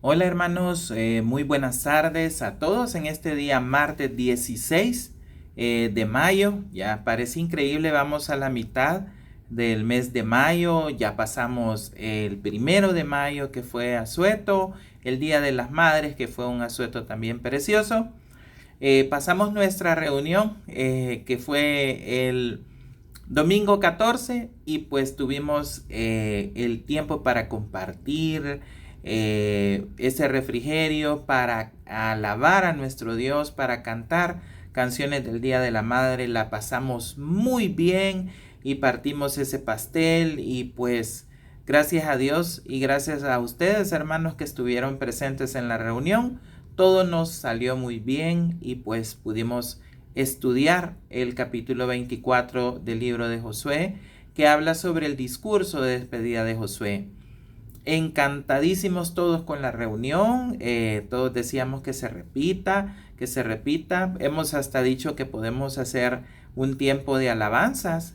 Hola hermanos, muy buenas tardes a todos en este día martes 16 de mayo. Ya parece increíble, vamos a la mitad del mes de mayo, ya pasamos el 1 de mayo que fue asueto, el Día de las Madres que fue un asueto también precioso. Pasamos nuestra reunión que fue el domingo 14 y pues tuvimos el tiempo para compartir ese refrigerio, para alabar a nuestro Dios, para cantar canciones del Día de la Madre. La pasamos muy bien y partimos ese pastel y pues gracias a Dios y gracias a ustedes hermanos que estuvieron presentes en la reunión, todo nos salió muy bien y pues pudimos estudiar el capítulo 24 del libro de Josué, que habla sobre el discurso de despedida de Josué. Encantadísimos todos con la reunión, todos decíamos que se repita, que se repita. Hemos hasta dicho que podemos hacer un tiempo de alabanzas,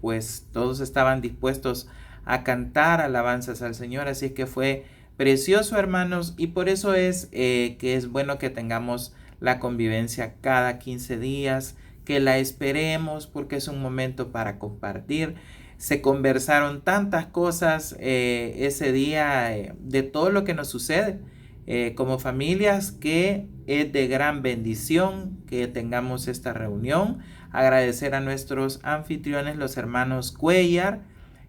pues todos estaban dispuestos a cantar alabanzas al Señor, así es que fue precioso hermanos, y por eso es que es bueno que tengamos la convivencia cada 15 días, que la esperemos porque es un momento para compartir. Se conversaron tantas cosas ese día de todo lo que nos sucede como familias, que es de gran bendición que tengamos esta reunión. Agradecer a nuestros anfitriones, los hermanos Cuellar,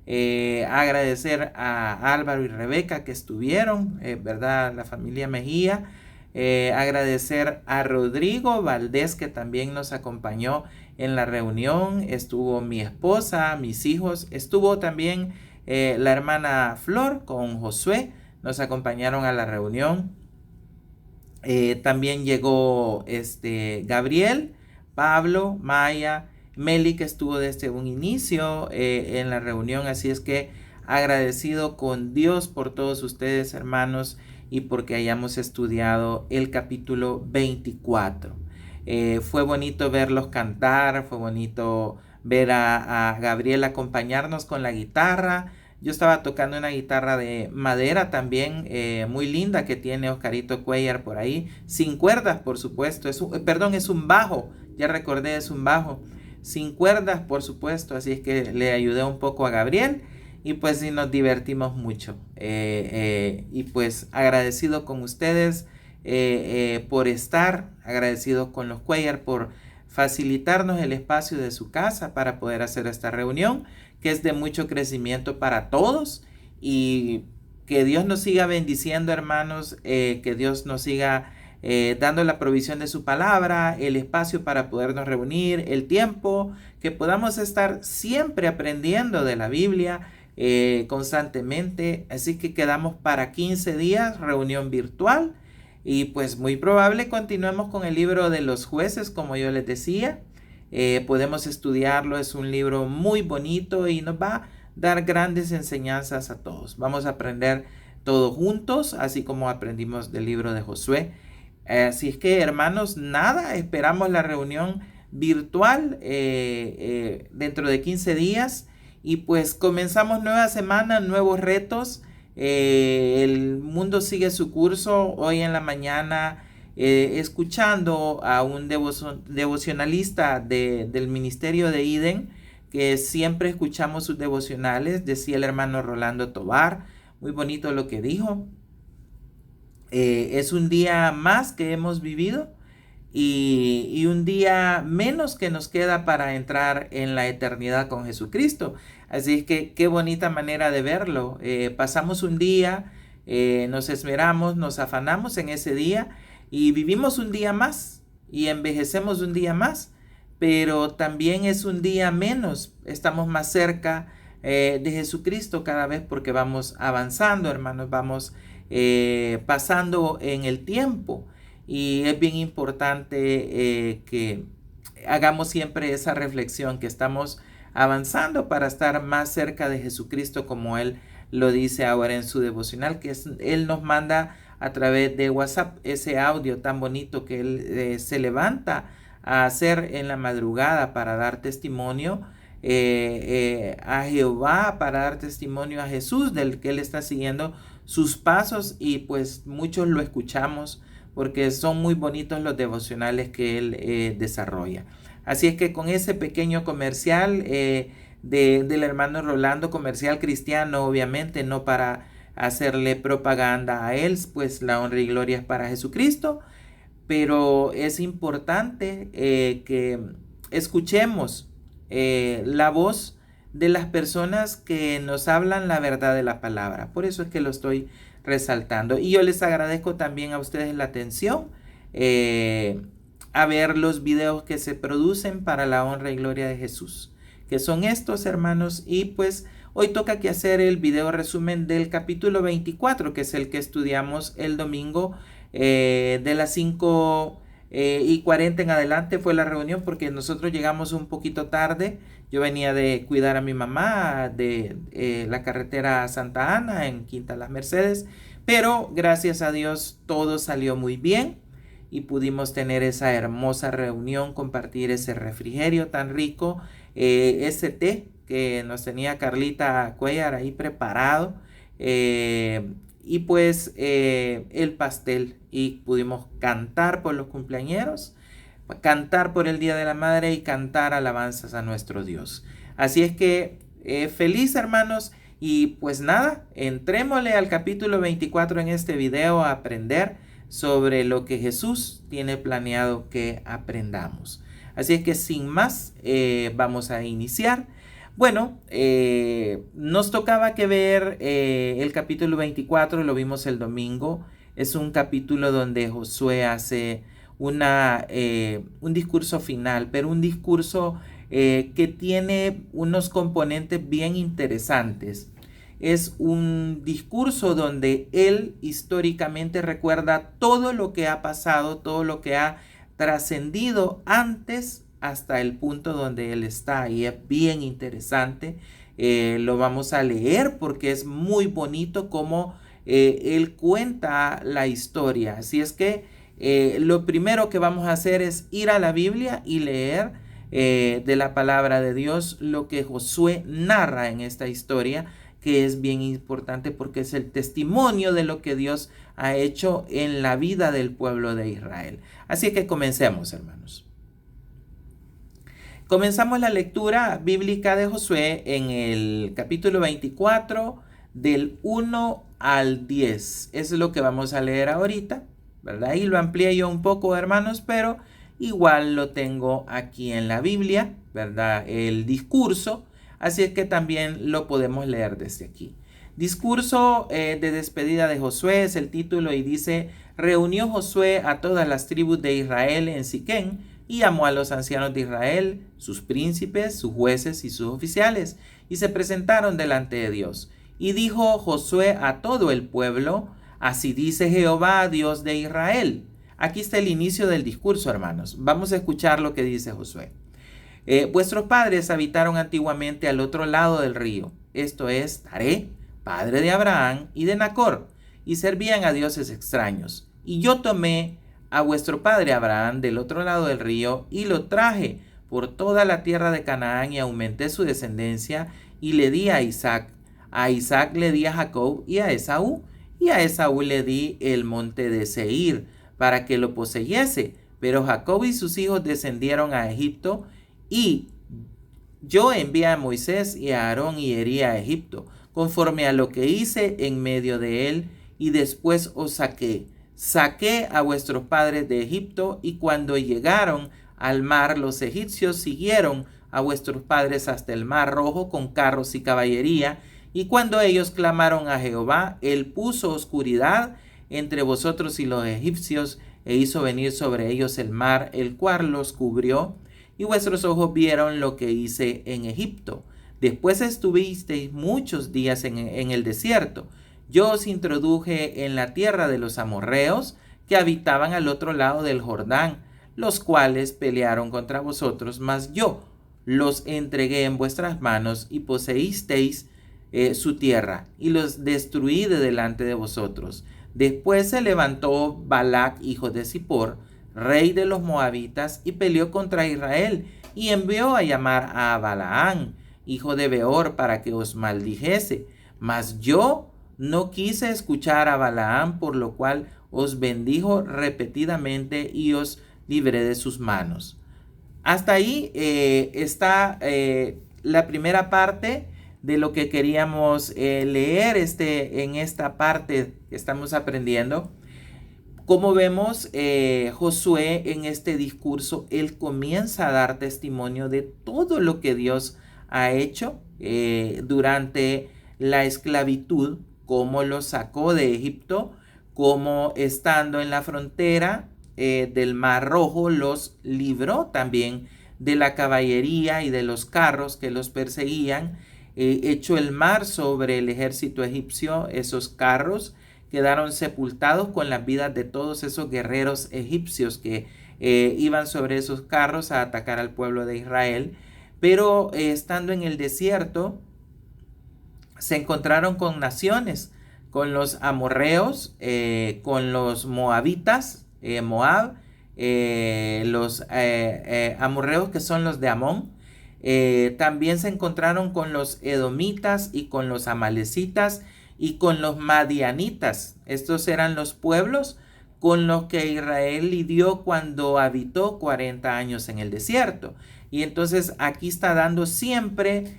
agradecer a Álvaro y Rebeca que estuvieron, ¿verdad? La familia Mejía. Agradecer a Rodrigo Valdés que también nos acompañó en la reunión. Estuvo mi esposa, mis hijos, estuvo también la hermana Flor con Josué, nos acompañaron a la reunión. También llegó Gabriel, Pablo, Maya, Meli que estuvo desde un inicio en la reunión, así es que agradecido con Dios por todos ustedes hermanos y porque hayamos estudiado el capítulo 24. Fue bonito verlos cantar, fue bonito ver a Gabriel acompañarnos con la guitarra. Yo estaba tocando una guitarra de madera también, muy linda que tiene Oscarito Cuellar por ahí, sin cuerdas por supuesto, es un bajo, ya recordé, es un bajo, sin cuerdas por supuesto, así es que le ayudé un poco a Gabriel y pues sí nos divertimos mucho. Y pues agradecido con ustedes por estar, agradecido con los Cuellar por facilitarnos el espacio de su casa para poder hacer esta reunión, que es de mucho crecimiento para todos, y que Dios nos siga bendiciendo hermanos, que Dios nos siga dando la provisión de su palabra, el espacio para podernos reunir, el tiempo, que podamos estar siempre aprendiendo de la Biblia constantemente. Así que quedamos para 15 días, reunión virtual. Y pues muy probable continuemos con el libro de los jueces, como yo les decía. Podemos estudiarlo, es un libro muy bonito y nos va a dar grandes enseñanzas a todos. Vamos a aprender todos juntos, así como aprendimos del libro de Josué. Así es que hermanos, nada, esperamos la reunión virtual dentro de 15 días y pues comenzamos nueva semana, nuevos retos. El mundo sigue su curso. Hoy en la mañana escuchando a un devocionalista del ministerio de Eden, que siempre escuchamos sus devocionales, decía el hermano Rolando Tobar, muy bonito lo que dijo. Es un día más que hemos vivido y un día menos que nos queda para entrar en la eternidad con Jesucristo. Así es que qué bonita manera de verlo. Pasamos un día, nos esmeramos, nos afanamos en ese día y vivimos un día más y envejecemos un día más, pero también es un día menos. Estamos más cerca de Jesucristo cada vez porque vamos avanzando, hermanos, vamos pasando en el tiempo. Y es bien importante que hagamos siempre esa reflexión, que estamos avanzando para estar más cerca de Jesucristo, como Él lo dice ahora en su devocional, que Él nos manda a través de WhatsApp ese audio tan bonito que Él se levanta a hacer en la madrugada para dar testimonio a Jehová, para dar testimonio a Jesús, del que él está siguiendo sus pasos, y pues muchos lo escuchamos porque son muy bonitos los devocionales que él desarrolla. Así es que con ese pequeño comercial del hermano Rolando, comercial cristiano, obviamente, no para hacerle propaganda a él, pues la honra y gloria es para Jesucristo, pero es importante que escuchemos la voz de las personas que nos hablan la verdad de la palabra. Por eso es que lo estoy resaltando. Y yo les agradezco también a ustedes la atención a ver los videos que se producen para la honra y gloria de Jesús, que son estos, hermanos. Y pues hoy toca que hacer el video resumen del capítulo 24, que es el que estudiamos el domingo de las 5:40 en adelante fue la reunión, porque nosotros llegamos un poquito tarde. Yo venía de cuidar a mi mamá de la carretera Santa Ana en Quinta Las Mercedes, pero gracias a Dios todo salió muy bien y pudimos tener esa hermosa reunión, compartir ese refrigerio tan rico, ese té que nos tenía Carlita Cuellar ahí preparado, y pues el pastel, y pudimos cantar por los cumpleañeros, cantar por el Día de la Madre y cantar alabanzas a nuestro Dios. Así es que feliz, hermanos, y pues nada, entrémosle al capítulo 24 en este video a aprender sobre lo que Jesús tiene planeado que aprendamos. Así es que sin más, vamos a iniciar. Bueno, nos tocaba que ver el capítulo 24, lo vimos el domingo. Es un capítulo donde Josué hace un discurso final, pero un discurso que tiene unos componentes bien interesantes. Es un discurso donde él históricamente recuerda todo lo que ha pasado, todo lo que ha trascendido antes hasta el punto donde él está, y es bien interesante. Lo vamos a leer porque es muy bonito como él cuenta la historia. Así es que lo primero que vamos a hacer es ir a la Biblia y leer de la palabra de Dios lo que Josué narra en esta historia, que es bien importante porque es el testimonio de lo que Dios ha hecho en la vida del pueblo de Israel. Así que comencemos, hermanos. Comenzamos la lectura bíblica de Josué en el capítulo 24 del 1 al 10. Eso es lo que vamos a leer ahorita, ¿verdad? Y lo amplié yo un poco, hermanos, pero igual lo tengo aquí en la Biblia, ¿verdad? El discurso, así es que también lo podemos leer desde aquí. Discurso de despedida de Josué es el título, y dice: reunió Josué a todas las tribus de Israel en Siquén, y llamó a los ancianos de Israel, sus príncipes, sus jueces y sus oficiales, y se presentaron delante de Dios. Y dijo Josué a todo el pueblo: así dice Jehová, Dios de Israel. Aquí está el inicio del discurso, hermanos. Vamos a escuchar lo que dice Josué. Vuestros padres habitaron antiguamente al otro lado del río, esto es Taré, padre de Abraham y de Nacor, y servían a dioses extraños. Y yo tomé a vuestro padre Abraham del otro lado del río y lo traje por toda la tierra de Canaán, y aumenté su descendencia y le di a Isaac. A Isaac le di a Jacob y a Esaú le di el monte de Seir para que lo poseyese. Pero Jacob y sus hijos descendieron a Egipto, y yo envié a Moisés y a Aarón y herí a Egipto, conforme a lo que hice en medio de él, y después os saqué. Saqué a vuestros padres de Egipto, y cuando llegaron al mar, los egipcios siguieron a vuestros padres hasta el mar Rojo con carros y caballería, y cuando ellos clamaron a Jehová, él puso oscuridad entre vosotros y los egipcios, e hizo venir sobre ellos el mar, el cual los cubrió, y vuestros ojos vieron lo que hice en Egipto. Después estuvisteis muchos días en el desierto. Yo os introduje en la tierra de los amorreos, que habitaban al otro lado del Jordán, los cuales pelearon contra vosotros, mas yo los entregué en vuestras manos, y poseísteis su tierra, y los destruí de delante de vosotros. Después se levantó Balac, hijo de Zippor, rey de los moabitas, y peleó contra Israel, y envió a llamar a Balaán, hijo de Beor, para que os maldijese. Mas yo no quise escuchar a Balaam, por lo cual os bendijo repetidamente y os libré de sus manos. Hasta ahí está la primera parte de lo que queríamos leer en esta parte que estamos aprendiendo. Como vemos, Josué en este discurso, él comienza a dar testimonio de todo lo que Dios ha hecho durante la esclavitud, cómo los sacó de Egipto, cómo estando en la frontera del Mar Rojo los libró también de la caballería y de los carros que los perseguían, echó el mar sobre el ejército egipcio. Esos carros quedaron sepultados con las vidas de todos esos guerreros egipcios que iban sobre esos carros a atacar al pueblo de Israel. Pero estando en el desierto, se encontraron con naciones, con los amorreos, con los moabitas, Moab, los amorreos que son los de Amón. También se encontraron con los edomitas y con los amalecitas y con los madianitas. Estos eran los pueblos con los que Israel lidió cuando habitó 40 años en el desierto. Y entonces aquí está dando siempre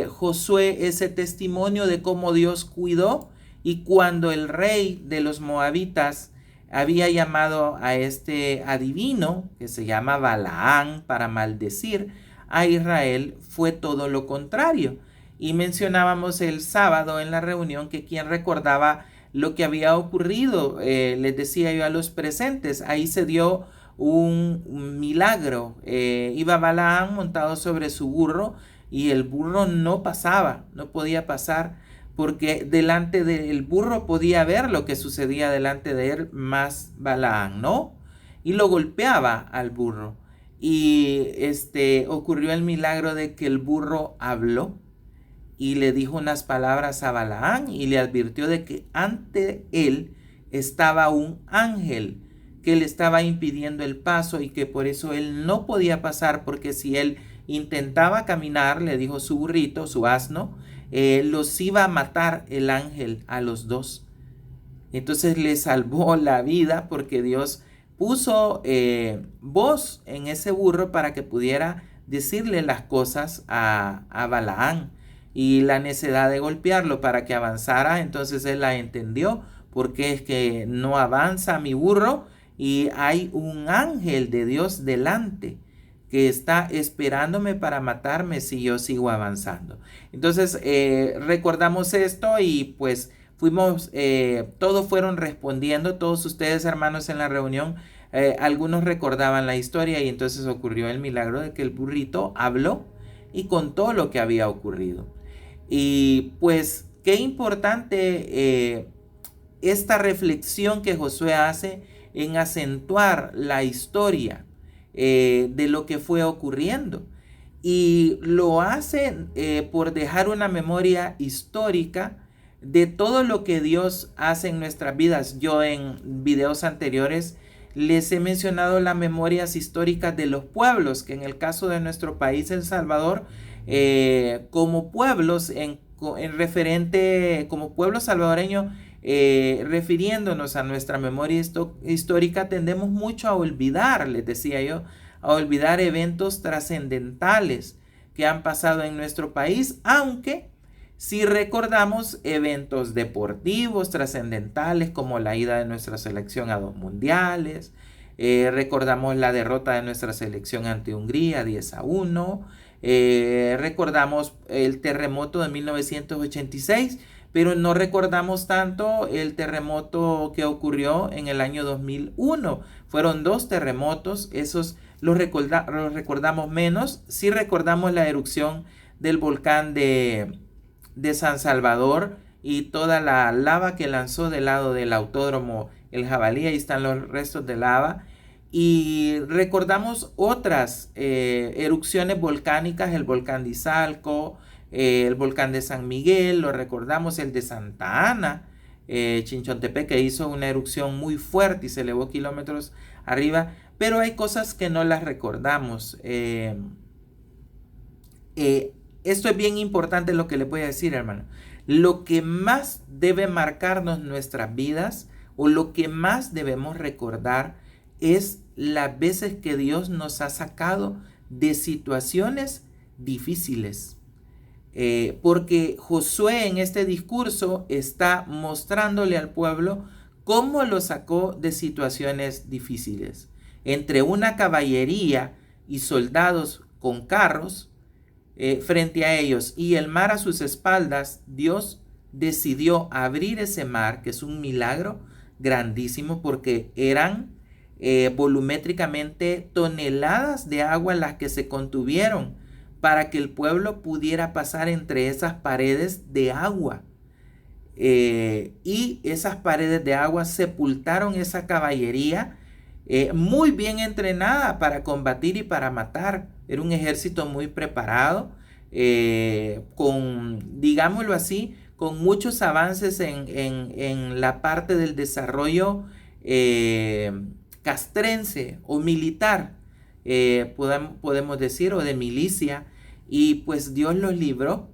Josué ese testimonio de cómo Dios cuidó, y cuando el rey de los moabitas había llamado a este adivino que se llama Balaán para maldecir a Israel, fue todo lo contrario. Y mencionábamos el sábado en la reunión que quien recordaba lo que había ocurrido, les decía yo a los presentes, ahí se dio un milagro. Iba Balaán montado sobre su burro y el burro no pasaba, no podía pasar, porque delante del burro podía ver lo que sucedía delante de él, más Balaán no, y lo golpeaba al burro. Y ocurrió el milagro de que el burro habló y le dijo unas palabras a Balaán y le advirtió de que ante él estaba un ángel que le estaba impidiendo el paso y que por eso él no podía pasar, porque si él intentaba caminar, le dijo su burrito, su asno, los iba a matar el ángel a los dos. Entonces le salvó la vida porque Dios puso voz en ese burro para que pudiera decirle las cosas a Balaán, y la necesidad de golpearlo para que avanzara. Entonces él la entendió, porque es que no avanza mi burro y hay un ángel de Dios delante que está esperándome para matarme si yo sigo avanzando. Entonces recordamos esto y pues fuimos, todos fueron respondiendo, todos ustedes hermanos en la reunión, algunos recordaban la historia y entonces ocurrió el milagro de que el burrito habló y contó lo que había ocurrido. Y pues qué importante esta reflexión que Josué hace en acentuar la historia de lo que fue ocurriendo. Y lo hace por dejar una memoria histórica de todo lo que Dios hace en nuestras vidas. Yo en videos anteriores les he mencionado las memorias históricas de los pueblos, que en el caso de nuestro país, El Salvador, como pueblos como pueblo salvadoreño, refiriéndonos a nuestra memoria histórica, tendemos mucho a olvidar, les decía yo, a olvidar eventos trascendentales que han pasado en nuestro país, aunque si recordamos eventos deportivos trascendentales como la ida de nuestra selección a 2 mundiales, recordamos la derrota de nuestra selección ante Hungría 10-1, recordamos el terremoto de 1986, pero no recordamos tanto el terremoto que ocurrió en el año 2001. Fueron 2 terremotos, esos los recordamos menos. Sí recordamos la erupción del volcán de San Salvador y toda la lava que lanzó del lado del autódromo El Jabalí. Ahí están los restos de lava. Y recordamos otras erupciones volcánicas, el volcán de Izalco, el volcán de San Miguel, lo recordamos, el de Santa Ana, Chinchontepec, que hizo una erupción muy fuerte y se elevó kilómetros arriba, pero hay cosas que no las recordamos. esto es bien importante lo que le voy a decir, hermano. Lo que más debe marcarnos nuestras vidas o lo que más debemos recordar es las veces que Dios nos ha sacado de situaciones difíciles. Porque Josué en este discurso está mostrándole al pueblo cómo lo sacó de situaciones difíciles. Entre una caballería y soldados con carros frente a ellos y el mar a sus espaldas, Dios decidió abrir ese mar, que es un milagro grandísimo porque eran volumétricamente toneladas de agua las que se contuvieron para que el pueblo pudiera pasar entre esas paredes de agua. Y esas paredes de agua sepultaron esa caballería muy bien entrenada para combatir y para matar. Era un ejército muy preparado, con, digámoslo así, con muchos avances en la parte del desarrollo castrense o militar, podemos decir, o de milicia, y pues Dios los libró.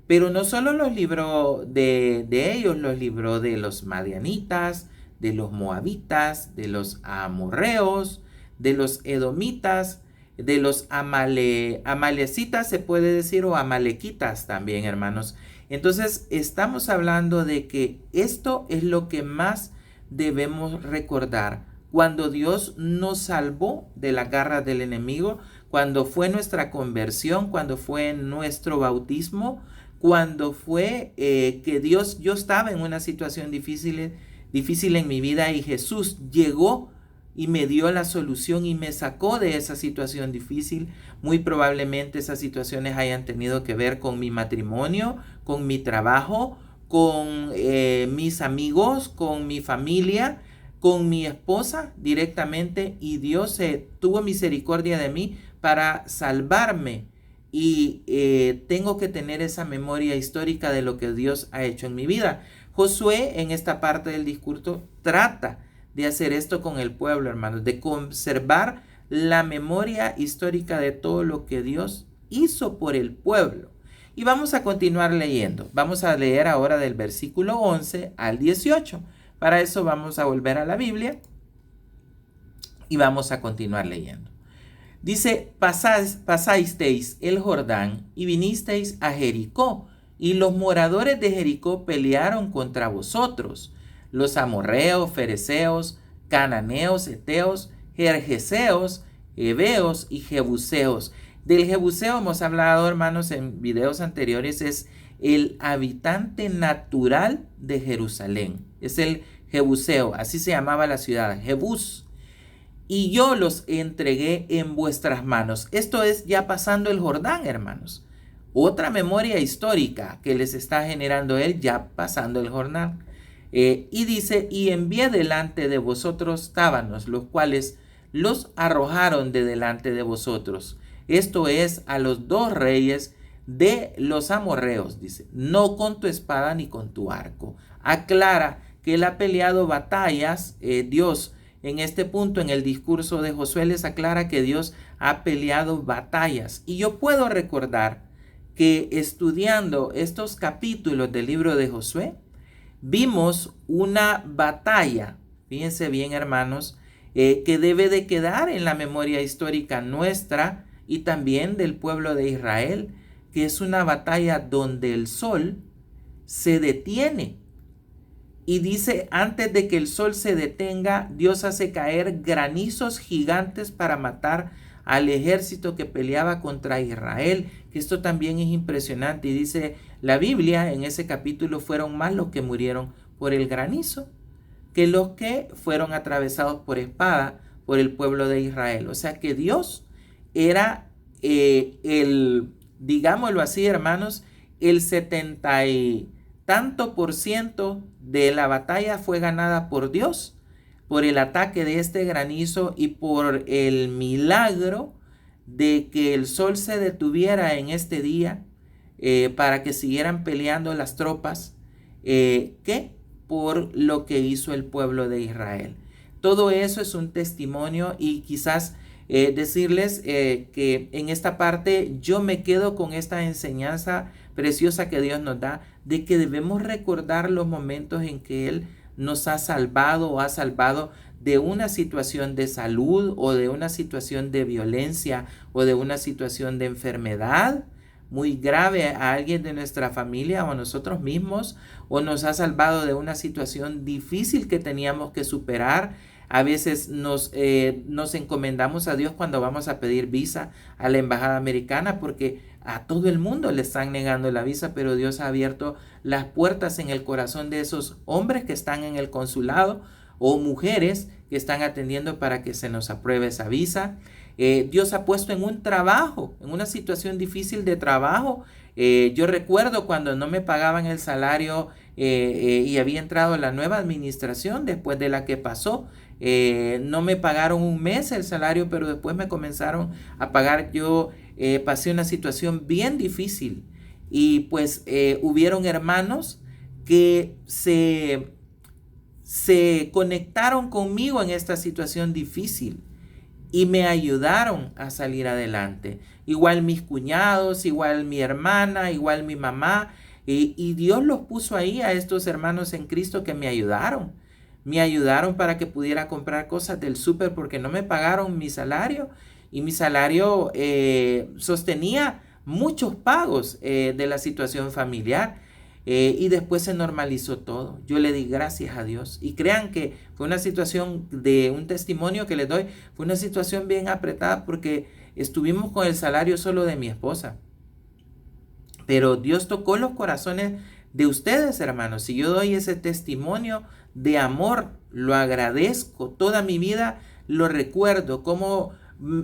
Pero no solo los libró de ellos, los libró de los madianitas, de los moabitas, de los amorreos, de los edomitas, de los amalecitas, se puede decir, o amalequitas también, hermanos. Entonces, estamos hablando de que esto es lo que más debemos recordar. Cuando Dios nos salvó de la garra del enemigo, cuando fue nuestra conversión, cuando fue nuestro bautismo, cuando fue que Dios, yo estaba en una situación difícil en mi vida y Jesús llegó y me dio la solución y me sacó de esa situación difícil. Muy probablemente esas situaciones hayan tenido que ver con mi matrimonio, con mi trabajo, con mis amigos, con mi familia, con mi esposa directamente, y Dios tuvo misericordia de mí para salvarme. Y tengo que tener esa memoria histórica de lo que Dios ha hecho en mi vida. Josué en esta parte del discurso trata de hacer esto con el pueblo, hermanos, de conservar la memoria histórica de todo lo que Dios hizo por el pueblo. Y vamos a continuar leyendo. Vamos a leer ahora del versículo 11 al 18. Para eso vamos a volver a la Biblia y vamos a continuar leyendo. Dice, pasasteis el Jordán y vinisteis a Jericó, y los moradores de Jericó pelearon contra vosotros, los amorreos, fereceos, cananeos, heteos, gergeseos, heveos y jebuseos. Del jebuseo hemos hablado, hermanos, en videos anteriores. Es el habitante natural de Jerusalén. Es el jebuseo, así se llamaba la ciudad, Jebús. Y yo los entregué en vuestras manos. Esto es ya pasando el Jordán, hermanos. Otra memoria histórica que les está generando él ya pasando el Jordán. Y dice, y envié delante de vosotros tábanos, los cuales los arrojaron de delante de vosotros. Esto es a los dos reyes de los amorreos, dice, no con tu espada ni con tu arco. Aclara que él ha peleado batallas, Dios. En este punto, en el discurso de Josué, les aclara que Dios ha peleado batallas. Y yo puedo recordar que estudiando estos capítulos del libro de Josué, vimos una batalla, fíjense bien, hermanos, que debe de quedar en la memoria histórica nuestra y también del pueblo de Israel, que es una batalla donde el sol se detiene. Y dice, antes de que el sol se detenga, Dios hace caer granizos gigantes para matar al ejército que peleaba contra Israel. Que esto también es impresionante. Y dice la Biblia, en ese capítulo, fueron más los que murieron por el granizo que los que fueron atravesados por espada por el pueblo de Israel. O sea que Dios era digámoslo así, hermanos, el 70 y tanto por ciento de la batalla fue ganada por Dios, por el ataque de este granizo y por el milagro de que el sol se detuviera en este día para que siguieran peleando las tropas, que por lo que hizo el pueblo de Israel. Todo eso es un testimonio y quizás decirles que en esta parte yo me quedo con esta enseñanza preciosa que Dios nos da, de que debemos recordar los momentos en que Él nos ha salvado o ha salvado de una situación de salud o de una situación de violencia o de una situación de enfermedad muy grave a alguien de nuestra familia o a nosotros mismos, o nos ha salvado de una situación difícil que teníamos que superar. A veces nos encomendamos a Dios cuando vamos a pedir visa a la embajada americana, porque a todo el mundo le están negando la visa, pero Dios ha abierto las puertas en el corazón de esos hombres que están en el consulado o mujeres que están atendiendo para que se nos apruebe esa visa. Dios ha puesto en un trabajo, en una situación difícil de trabajo. Yo recuerdo cuando no me pagaban el salario y había entrado la nueva administración después de la que pasó. No me pagaron un mes el salario, pero después me comenzaron a pagar. Yo pasé una situación bien difícil y pues hubieron hermanos que se conectaron conmigo en esta situación difícil y me ayudaron a salir adelante. Igual mis cuñados, igual mi hermana, igual mi mamá. Y Dios los puso ahí a estos hermanos en Cristo que me ayudaron. Me ayudaron para que pudiera comprar cosas del súper porque no me pagaron mi salario. Y mi salario sostenía muchos pagos de la situación familiar. Y después se normalizó todo. Yo le di gracias a Dios. Y crean que fue una situación de un testimonio que les doy. Fue una situación bien apretada porque estuvimos con el salario solo de mi esposa. Pero Dios tocó los corazones de ustedes, hermanos. Y yo doy ese testimonio de amor. Lo agradezco. Toda mi vida lo recuerdo. Cómo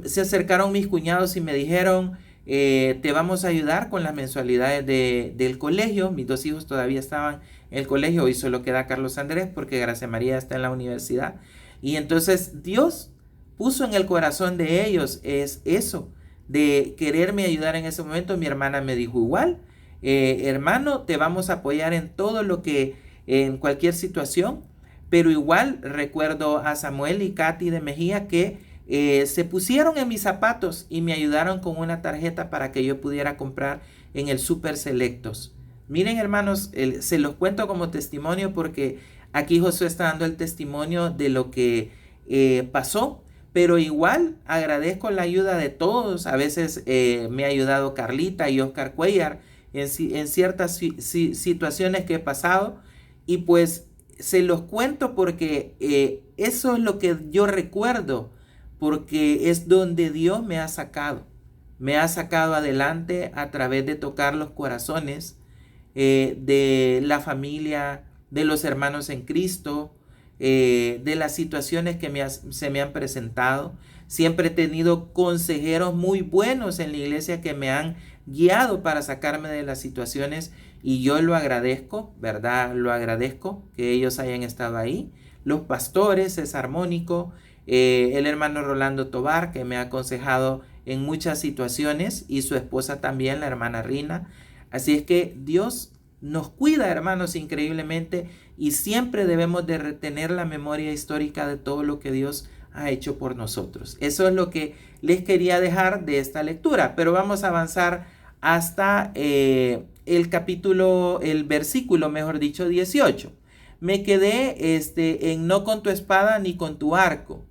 se acercaron mis cuñados y me dijeron: te vamos a ayudar con las mensualidades del colegio. Mis dos hijos todavía estaban en el colegio. Hoy solo queda Carlos Andrés porque Gracia María está en la universidad. Y entonces Dios puso en el corazón de ellos es eso, de quererme ayudar en ese momento. Mi hermana me dijo igual: hermano, te vamos a apoyar en todo lo que, en cualquier situación. Pero igual recuerdo a Samuel y Katy de Mejía que se pusieron en mis zapatos y me ayudaron con una tarjeta para que yo pudiera comprar en el Super Selectos. Miren, hermanos, se los cuento como testimonio porque aquí Josué está dando el testimonio de lo que pasó, pero igual agradezco la ayuda de todos. A veces me ha ayudado Carlita y Oscar Cuellar en ciertas situaciones que he pasado, y pues se los cuento porque eso es lo que yo recuerdo, porque es donde Dios me ha sacado adelante a través de tocar los corazones de la familia, de los hermanos en Cristo, de las situaciones que se me han presentado. Siempre he tenido consejeros muy buenos en la iglesia que me han guiado para sacarme de las situaciones, y yo lo agradezco, ¿verdad? Lo agradezco que ellos hayan estado ahí. Los pastores, César Mónico, el hermano Rolando Tobar, que me ha aconsejado en muchas situaciones, y su esposa también, la hermana Rina. Así es que Dios nos cuida, hermanos, increíblemente, y siempre debemos de retener la memoria histórica de todo lo que Dios ha hecho por nosotros. Eso es lo que les quería dejar de esta lectura, pero vamos a avanzar hasta el versículo, mejor dicho, 18. Me quedé en no con tu espada ni con tu arco.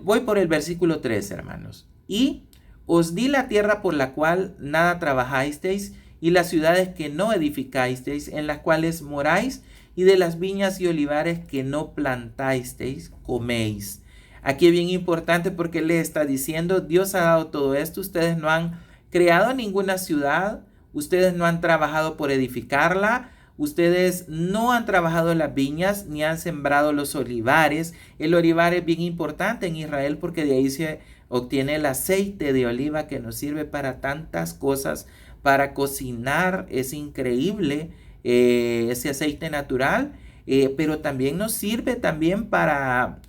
Voy por el versículo 3, hermanos. Y os di la tierra por la cual nada trabajasteis, y las ciudades que no edificasteis, en las cuales moráis, y de las viñas y olivares que no plantasteis, coméis. Aquí es bien importante porque le está diciendo: Dios ha dado todo esto, ustedes no han creado ninguna ciudad, ustedes no han trabajado por edificarla, ustedes no han trabajado las viñas ni han sembrado los olivares. El olivar es bien importante en Israel porque de ahí se obtiene el aceite de oliva que nos sirve para tantas cosas, para cocinar. Es increíble ese aceite natural, pero también nos sirve también para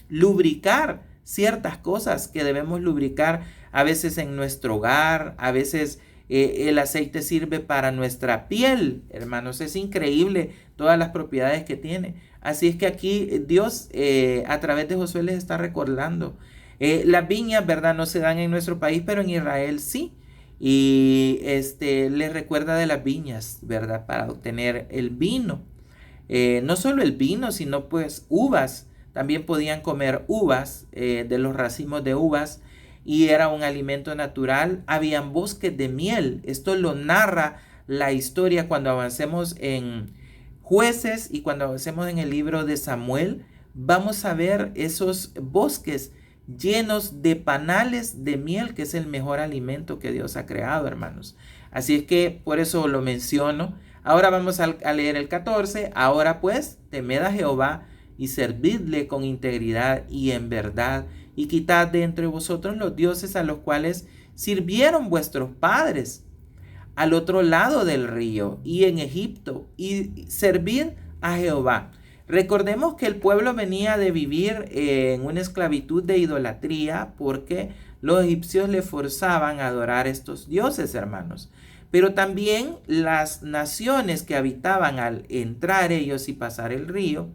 lubricar ciertas cosas que debemos lubricar a veces en nuestro hogar. A veces el aceite sirve para nuestra piel, hermanos. Es increíble todas las propiedades que tiene. Así es que aquí Dios a través de Josué les está recordando Las viñas, ¿verdad? No se dan en nuestro país, pero en Israel sí. Y les recuerda de las viñas, ¿verdad? Para obtener el vino. No solo el vino, sino pues uvas. También podían comer uvas, de los racimos de uvas, y era un alimento natural. Habían bosques de miel. Esto lo narra la historia cuando avancemos en Jueces y cuando avancemos en el libro de Samuel. Vamos a ver esos bosques llenos de panales de miel, que es el mejor alimento que Dios ha creado, hermanos. Así es que por eso lo menciono. Ahora vamos a leer el 14. Ahora pues, temed a Jehová y servidle con integridad y en verdad, y quitad de entre vosotros los dioses a los cuales sirvieron vuestros padres al otro lado del río y en Egipto, y servid a Jehová. Recordemos que el pueblo venía de vivir en una esclavitud de idolatría, porque los egipcios le forzaban a adorar estos dioses, hermanos. Pero también las naciones que habitaban al entrar ellos y pasar el río,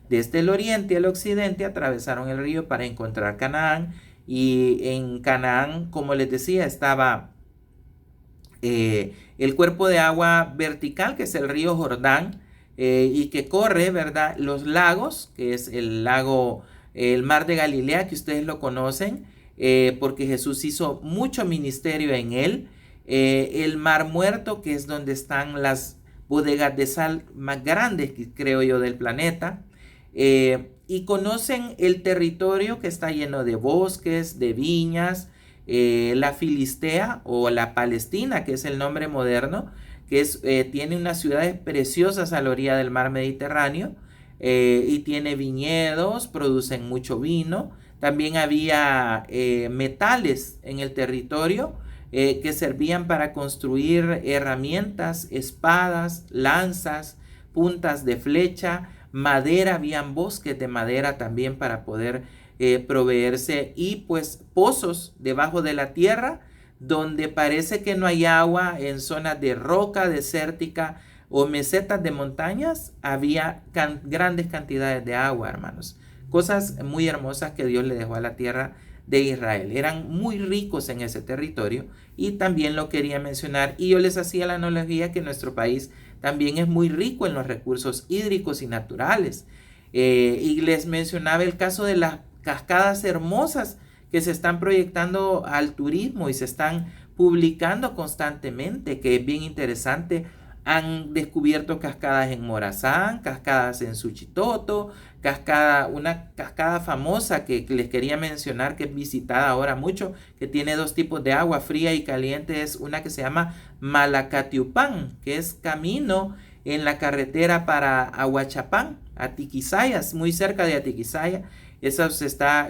desde el oriente al occidente, atravesaron el río para encontrar Canaán. Y en Canaán, como les decía, estaba el cuerpo de agua vertical, que es el río Jordán, y que corre, ¿verdad? Los lagos, que es el lago, el mar de Galilea, que ustedes lo conocen, porque Jesús hizo mucho ministerio en él. El mar muerto, que es donde están las bodegas de sal más grandes, creo yo, del planeta. Y conocen el territorio que está lleno de bosques, de viñas, la Filistea o la Palestina, que es el nombre moderno, que tiene unas ciudades preciosas a la orilla del mar Mediterráneo, y tiene viñedos, producen mucho vino. También había metales en el territorio, que servían para construir herramientas, espadas, lanzas, puntas de flecha, madera. Habían bosques de madera también para poder proveerse, y pues pozos debajo de la tierra donde parece que no hay agua. En zonas de roca desértica o mesetas de montañas había grandes cantidades de agua, hermanos. Cosas muy hermosas que Dios le dejó a la tierra de Israel. Eran muy ricos en ese territorio, y también lo quería mencionar, y yo les hacía la analogía que nuestro país también es muy rico en los recursos hídricos y naturales. Y les mencionaba el caso de las cascadas hermosas que se están proyectando al turismo y se están publicando constantemente, que es bien interesante. Han descubierto cascadas en Morazán, cascadas en Suchitoto, una cascada famosa que les quería mencionar, que es visitada ahora mucho, que tiene dos tipos de agua, fría y caliente. Es una que se llama Malacatiupán, que es camino en la carretera para Ahuachapán, Atiquizaya, muy cerca de Atiquizaya. Eso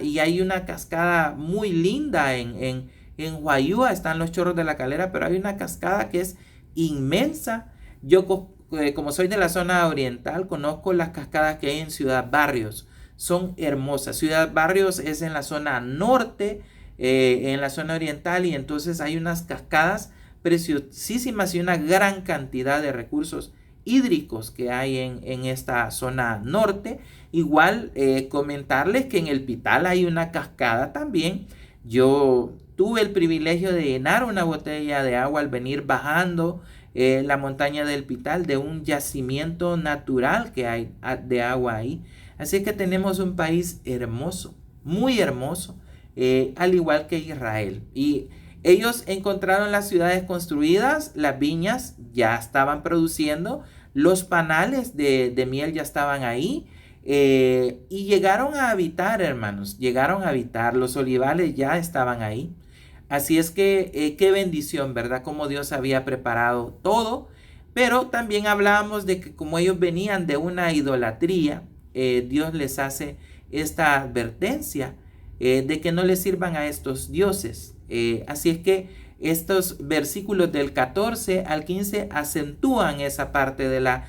y hay una cascada muy linda en Huayúa, están los Chorros de la Calera, pero hay una cascada que es inmensa. Yo, como soy de la zona oriental, conozco las cascadas que hay en Ciudad Barrios. Son hermosas. Ciudad Barrios es en la zona norte, en la zona oriental, y entonces hay unas cascadas preciosísimas y una gran cantidad de recursos hídricos que hay en esta zona norte. Igual comentarles que en el Pital hay una cascada también. Yo tuve el privilegio de llenar una botella de agua al venir bajando la montaña del Pital, de un yacimiento natural que hay de agua ahí. Así que tenemos un país hermoso, muy hermoso, al igual que Israel. Y ellos encontraron las ciudades construidas, las viñas ya estaban produciendo, los panales de miel ya estaban ahí, y llegaron a habitar, hermanos, llegaron a habitar, los olivales ya estaban ahí. Así es que qué bendición, ¿verdad? Como Dios había preparado todo. Pero también hablábamos de que como ellos venían de una idolatría, Dios les hace esta advertencia de que no les sirvan a estos dioses. Así es que estos versículos del 14 al 15 acentúan esa parte de la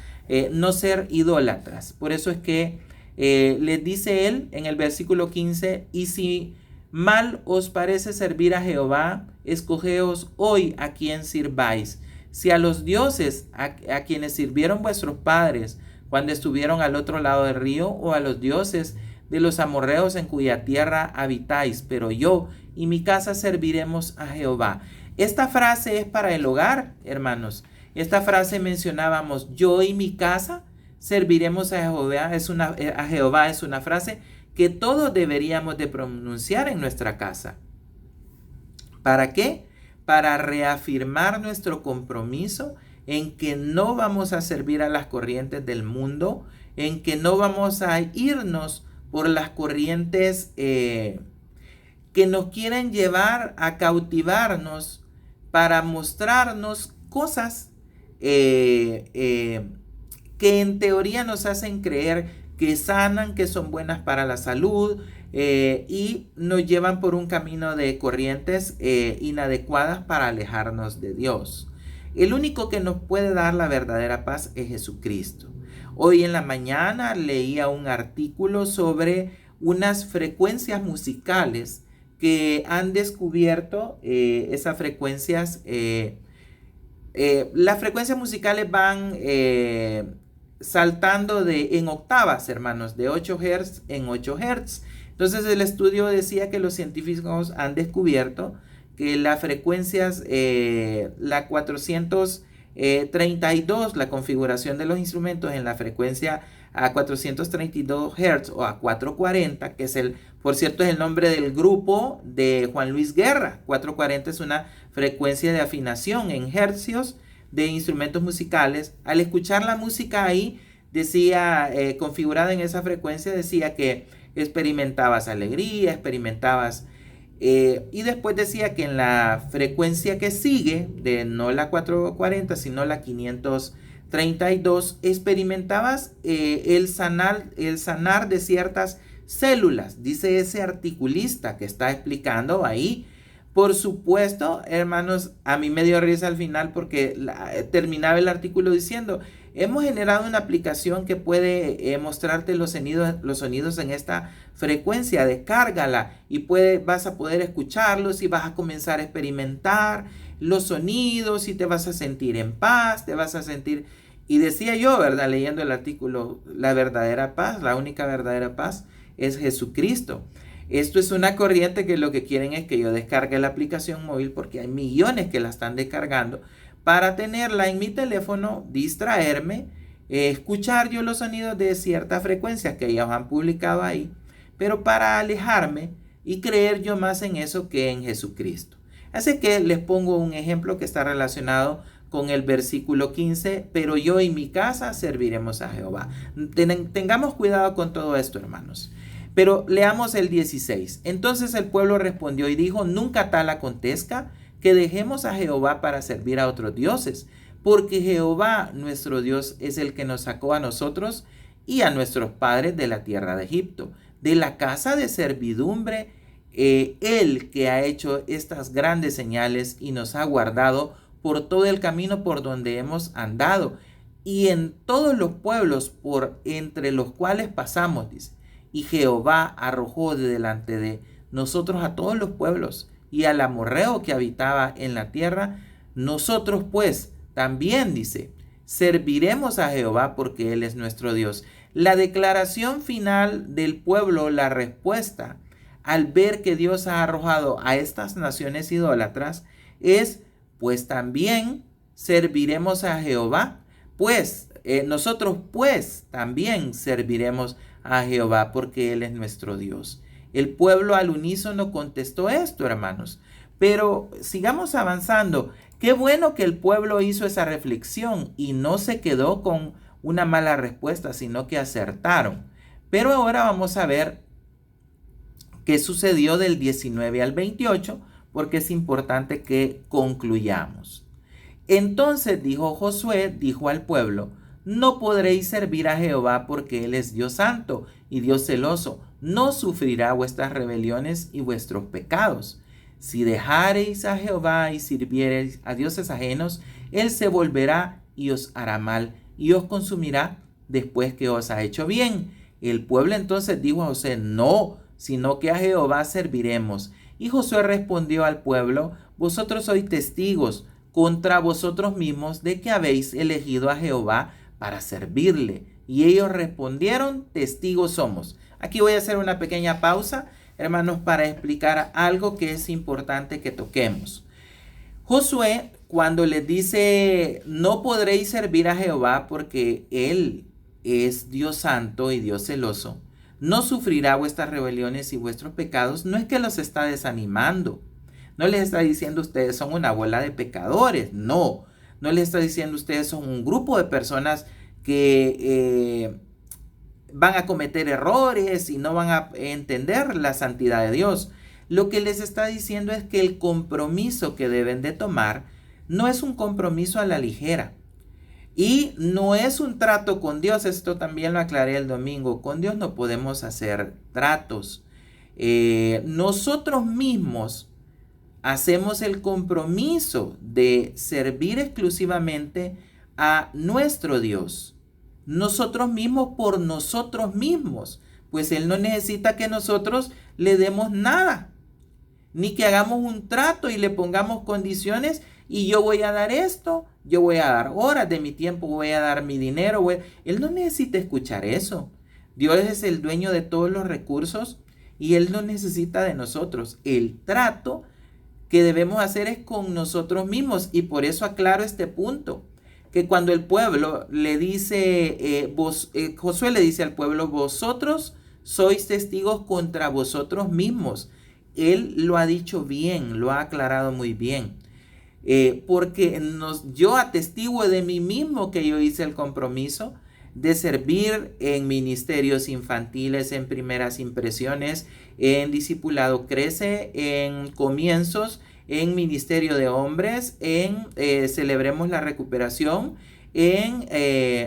no ser idólatras. Por eso es que les dice él en el versículo 15: y si mal os parece servir a Jehová, escogeos hoy a quien sirváis. Si a los dioses a quienes sirvieron vuestros padres cuando estuvieron al otro lado del río, o a los dioses de los amorreos en cuya tierra habitáis, pero yo y mi casa serviremos a Jehová. Esta frase es para el hogar, hermanos. Esta frase mencionábamos, yo y mi casa serviremos a Jehová. Es una frase que todos deberíamos de pronunciar en nuestra casa. ¿Para qué? Para reafirmar nuestro compromiso en que no vamos a servir a las corrientes del mundo, en que no vamos a irnos por las corrientes que nos quieren llevar a cautivarnos para mostrarnos cosas que en teoría nos hacen creer que sanan, que son buenas para la salud, y nos llevan por un camino de corrientes inadecuadas para alejarnos de Dios. El único que nos puede dar la verdadera paz es Jesucristo. Hoy en la mañana leía un artículo sobre unas frecuencias musicales que han descubierto esas frecuencias. Las frecuencias musicales van saltando en octavas, hermanos, de 8 Hz en 8 Hz. Entonces el estudio decía que los científicos han descubierto que las frecuencias, la 432, la configuración de los instrumentos en la frecuencia a 432 Hz o a 440, que es por cierto, es el nombre del grupo de Juan Luis Guerra. 440 es una frecuencia de afinación en hercios de instrumentos musicales. Al escuchar la música ahí, decía, configurada en esa frecuencia, decía que experimentabas alegría, experimentabas... y después decía que en la frecuencia que sigue, de no la 440, sino la 532, experimentabas el sanar de ciertas células, dice ese articulista que está explicando ahí. Por supuesto, hermanos, a mí me dio risa al final porque terminaba el artículo diciendo, hemos generado una aplicación que puede mostrarte los sonidos en esta frecuencia, descárgala y vas a poder escucharlos y vas a comenzar a experimentar los sonidos y te vas a sentir en paz, te vas a sentir... Y decía yo, ¿verdad? Leyendo el artículo, la verdadera paz, la única verdadera paz es Jesucristo. Esto es una corriente que lo que quieren es que yo descargue la aplicación móvil porque hay millones que la están descargando para tenerla en mi teléfono, distraerme, escuchar yo los sonidos de ciertas frecuencias que ellos han publicado ahí, pero para alejarme y creer yo más en eso que en Jesucristo. Así que les pongo un ejemplo que está relacionado con el versículo 15, pero yo y mi casa serviremos a Jehová. Tengamos cuidado con todo esto, hermanos. Pero leamos el 16. Entonces el pueblo respondió y dijo, nunca tal acontezca que dejemos a Jehová para servir a otros dioses, porque Jehová nuestro Dios es el que nos sacó a nosotros y a nuestros padres de la tierra de Egipto, de la casa de servidumbre, él que ha hecho estas grandes señales y nos ha guardado por todo el camino por donde hemos andado y en todos los pueblos por entre los cuales pasamos, dice. Y Jehová arrojó de delante de nosotros a todos los pueblos y al amorreo que habitaba en la tierra. Nosotros pues también, dice, serviremos a Jehová porque Él es nuestro Dios. La declaración final del pueblo, la respuesta al ver que Dios ha arrojado a estas naciones idólatras es, pues también serviremos a Jehová. Pues nosotros pues también serviremos a Jehová porque Él es nuestro Dios. El pueblo al unísono contestó esto, hermanos. Pero sigamos avanzando. Qué bueno que el pueblo hizo esa reflexión y no se quedó con una mala respuesta, sino que acertaron. Pero ahora vamos a ver qué sucedió del 19 al 28, porque es importante que concluyamos. Entonces dijo Josué, dijo al pueblo, no podréis servir a Jehová porque Él es Dios santo y Dios celoso. No sufrirá vuestras rebeliones y vuestros pecados. Si dejareis a Jehová y sirviereis a dioses ajenos, Él se volverá y os hará mal y os consumirá después que os ha hecho bien. El pueblo entonces dijo a Josué, no, sino que a Jehová serviremos. Y Josué respondió al pueblo, vosotros sois testigos contra vosotros mismos de que habéis elegido a Jehová para servirle. Y ellos respondieron, testigos somos. Aquí voy a hacer una pequeña pausa, hermanos, para explicar algo que es importante que toquemos. Josué, cuando les dice, no podréis servir a Jehová porque Él es Dios santo y Dios celoso, no sufrirá vuestras rebeliones y vuestros pecados, no es que los está desanimando, no les está diciendo ustedes son una bola de pecadores, no les está diciendo ustedes son un grupo de personas que van a cometer errores y no van a entender la santidad de Dios. Lo que les está diciendo es que el compromiso que deben de tomar no es un compromiso a la ligera. Y no es un trato con Dios, esto también lo aclaré el domingo. Con Dios no podemos hacer tratos. Nosotros mismos hacemos el compromiso de servir exclusivamente a nuestro Dios. Nosotros mismos por nosotros mismos. Pues Él no necesita que nosotros le demos nada. Ni que hagamos un trato y le pongamos condiciones y yo voy a dar esto, yo voy a dar horas de mi tiempo, voy a dar mi dinero. Él no necesita escuchar eso. Dios es el dueño de todos los recursos y Él no necesita de nosotros. El trato que debemos hacer es con nosotros mismos y por eso aclaro este punto. Que cuando el pueblo le dice, Josué le dice al pueblo, vosotros sois testigos contra vosotros mismos. Él lo ha dicho bien, lo ha aclarado muy bien. Porque yo atestiguo de mí mismo que yo hice el compromiso de servir en ministerios infantiles, en primeras impresiones, en discipulado crece, en comienzos, en ministerio de hombres, en celebremos la recuperación, en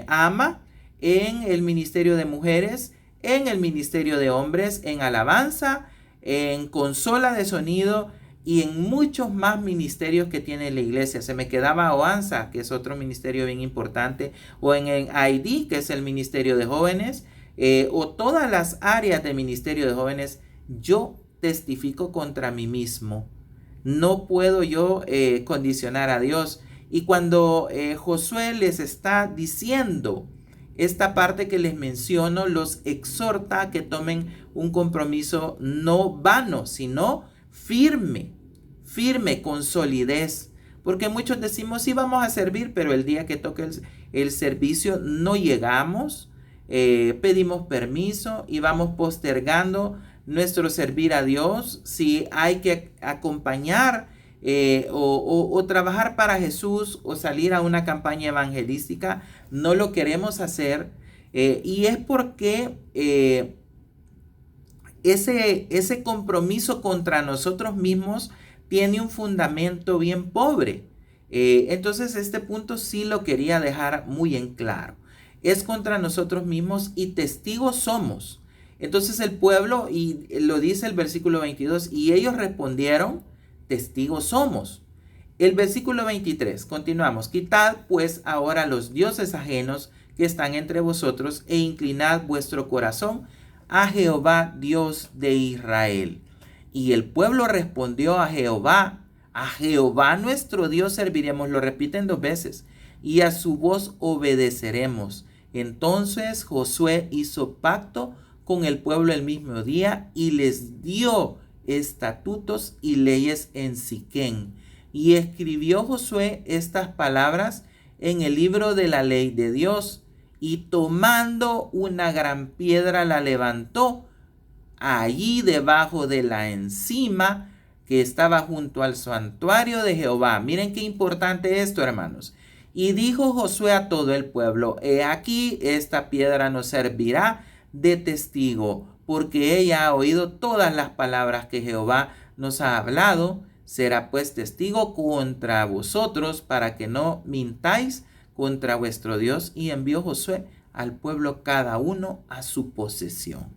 AMA, en el ministerio de mujeres, en el ministerio de hombres, en alabanza, en consola de sonido y en muchos más ministerios que tiene la iglesia. Se me quedaba OANSA, que es otro ministerio bien importante, o en el ID, que es el ministerio de jóvenes, o todas las áreas de ministerio de jóvenes. Yo testifico contra mí mismo. No puedo yo condicionar a Dios. Y cuando Josué les está diciendo esta parte que les menciono, los exhorta a que tomen un compromiso no vano, sino firme, con solidez. Porque muchos decimos, sí vamos a servir, pero el día que toque el servicio no llegamos, pedimos permiso y vamos postergando nuestro servir a Dios. Si hay que acompañar o trabajar para Jesús o salir a una campaña evangelística, no lo queremos hacer y es porque ese compromiso contra nosotros mismos tiene un fundamento bien pobre. Entonces este punto sí lo quería dejar muy en claro. Es contra nosotros mismos y testigos somos. Entonces el pueblo, y lo dice el versículo 22, y ellos respondieron, testigos somos. El versículo 23, continuamos. Quitad pues ahora los dioses ajenos que están entre vosotros e inclinad vuestro corazón a Jehová Dios de Israel. Y el pueblo respondió a Jehová nuestro Dios serviremos. Lo repiten 2 veces. Y a su voz obedeceremos. Entonces Josué hizo pacto con el pueblo el mismo día y les dio estatutos y leyes en Siquén. Y escribió Josué estas palabras en el libro de la ley de Dios, y tomando una gran piedra la levantó allí debajo de la encima que estaba junto al santuario de Jehová. Miren qué importante esto, hermanos. Y dijo Josué a todo el pueblo, he aquí esta piedra nos servirá de testigo, porque ella ha oído todas las palabras que Jehová nos ha hablado. Será pues testigo contra vosotros para que no mintáis contra vuestro Dios. Y envió Josué al pueblo cada uno a su posesión.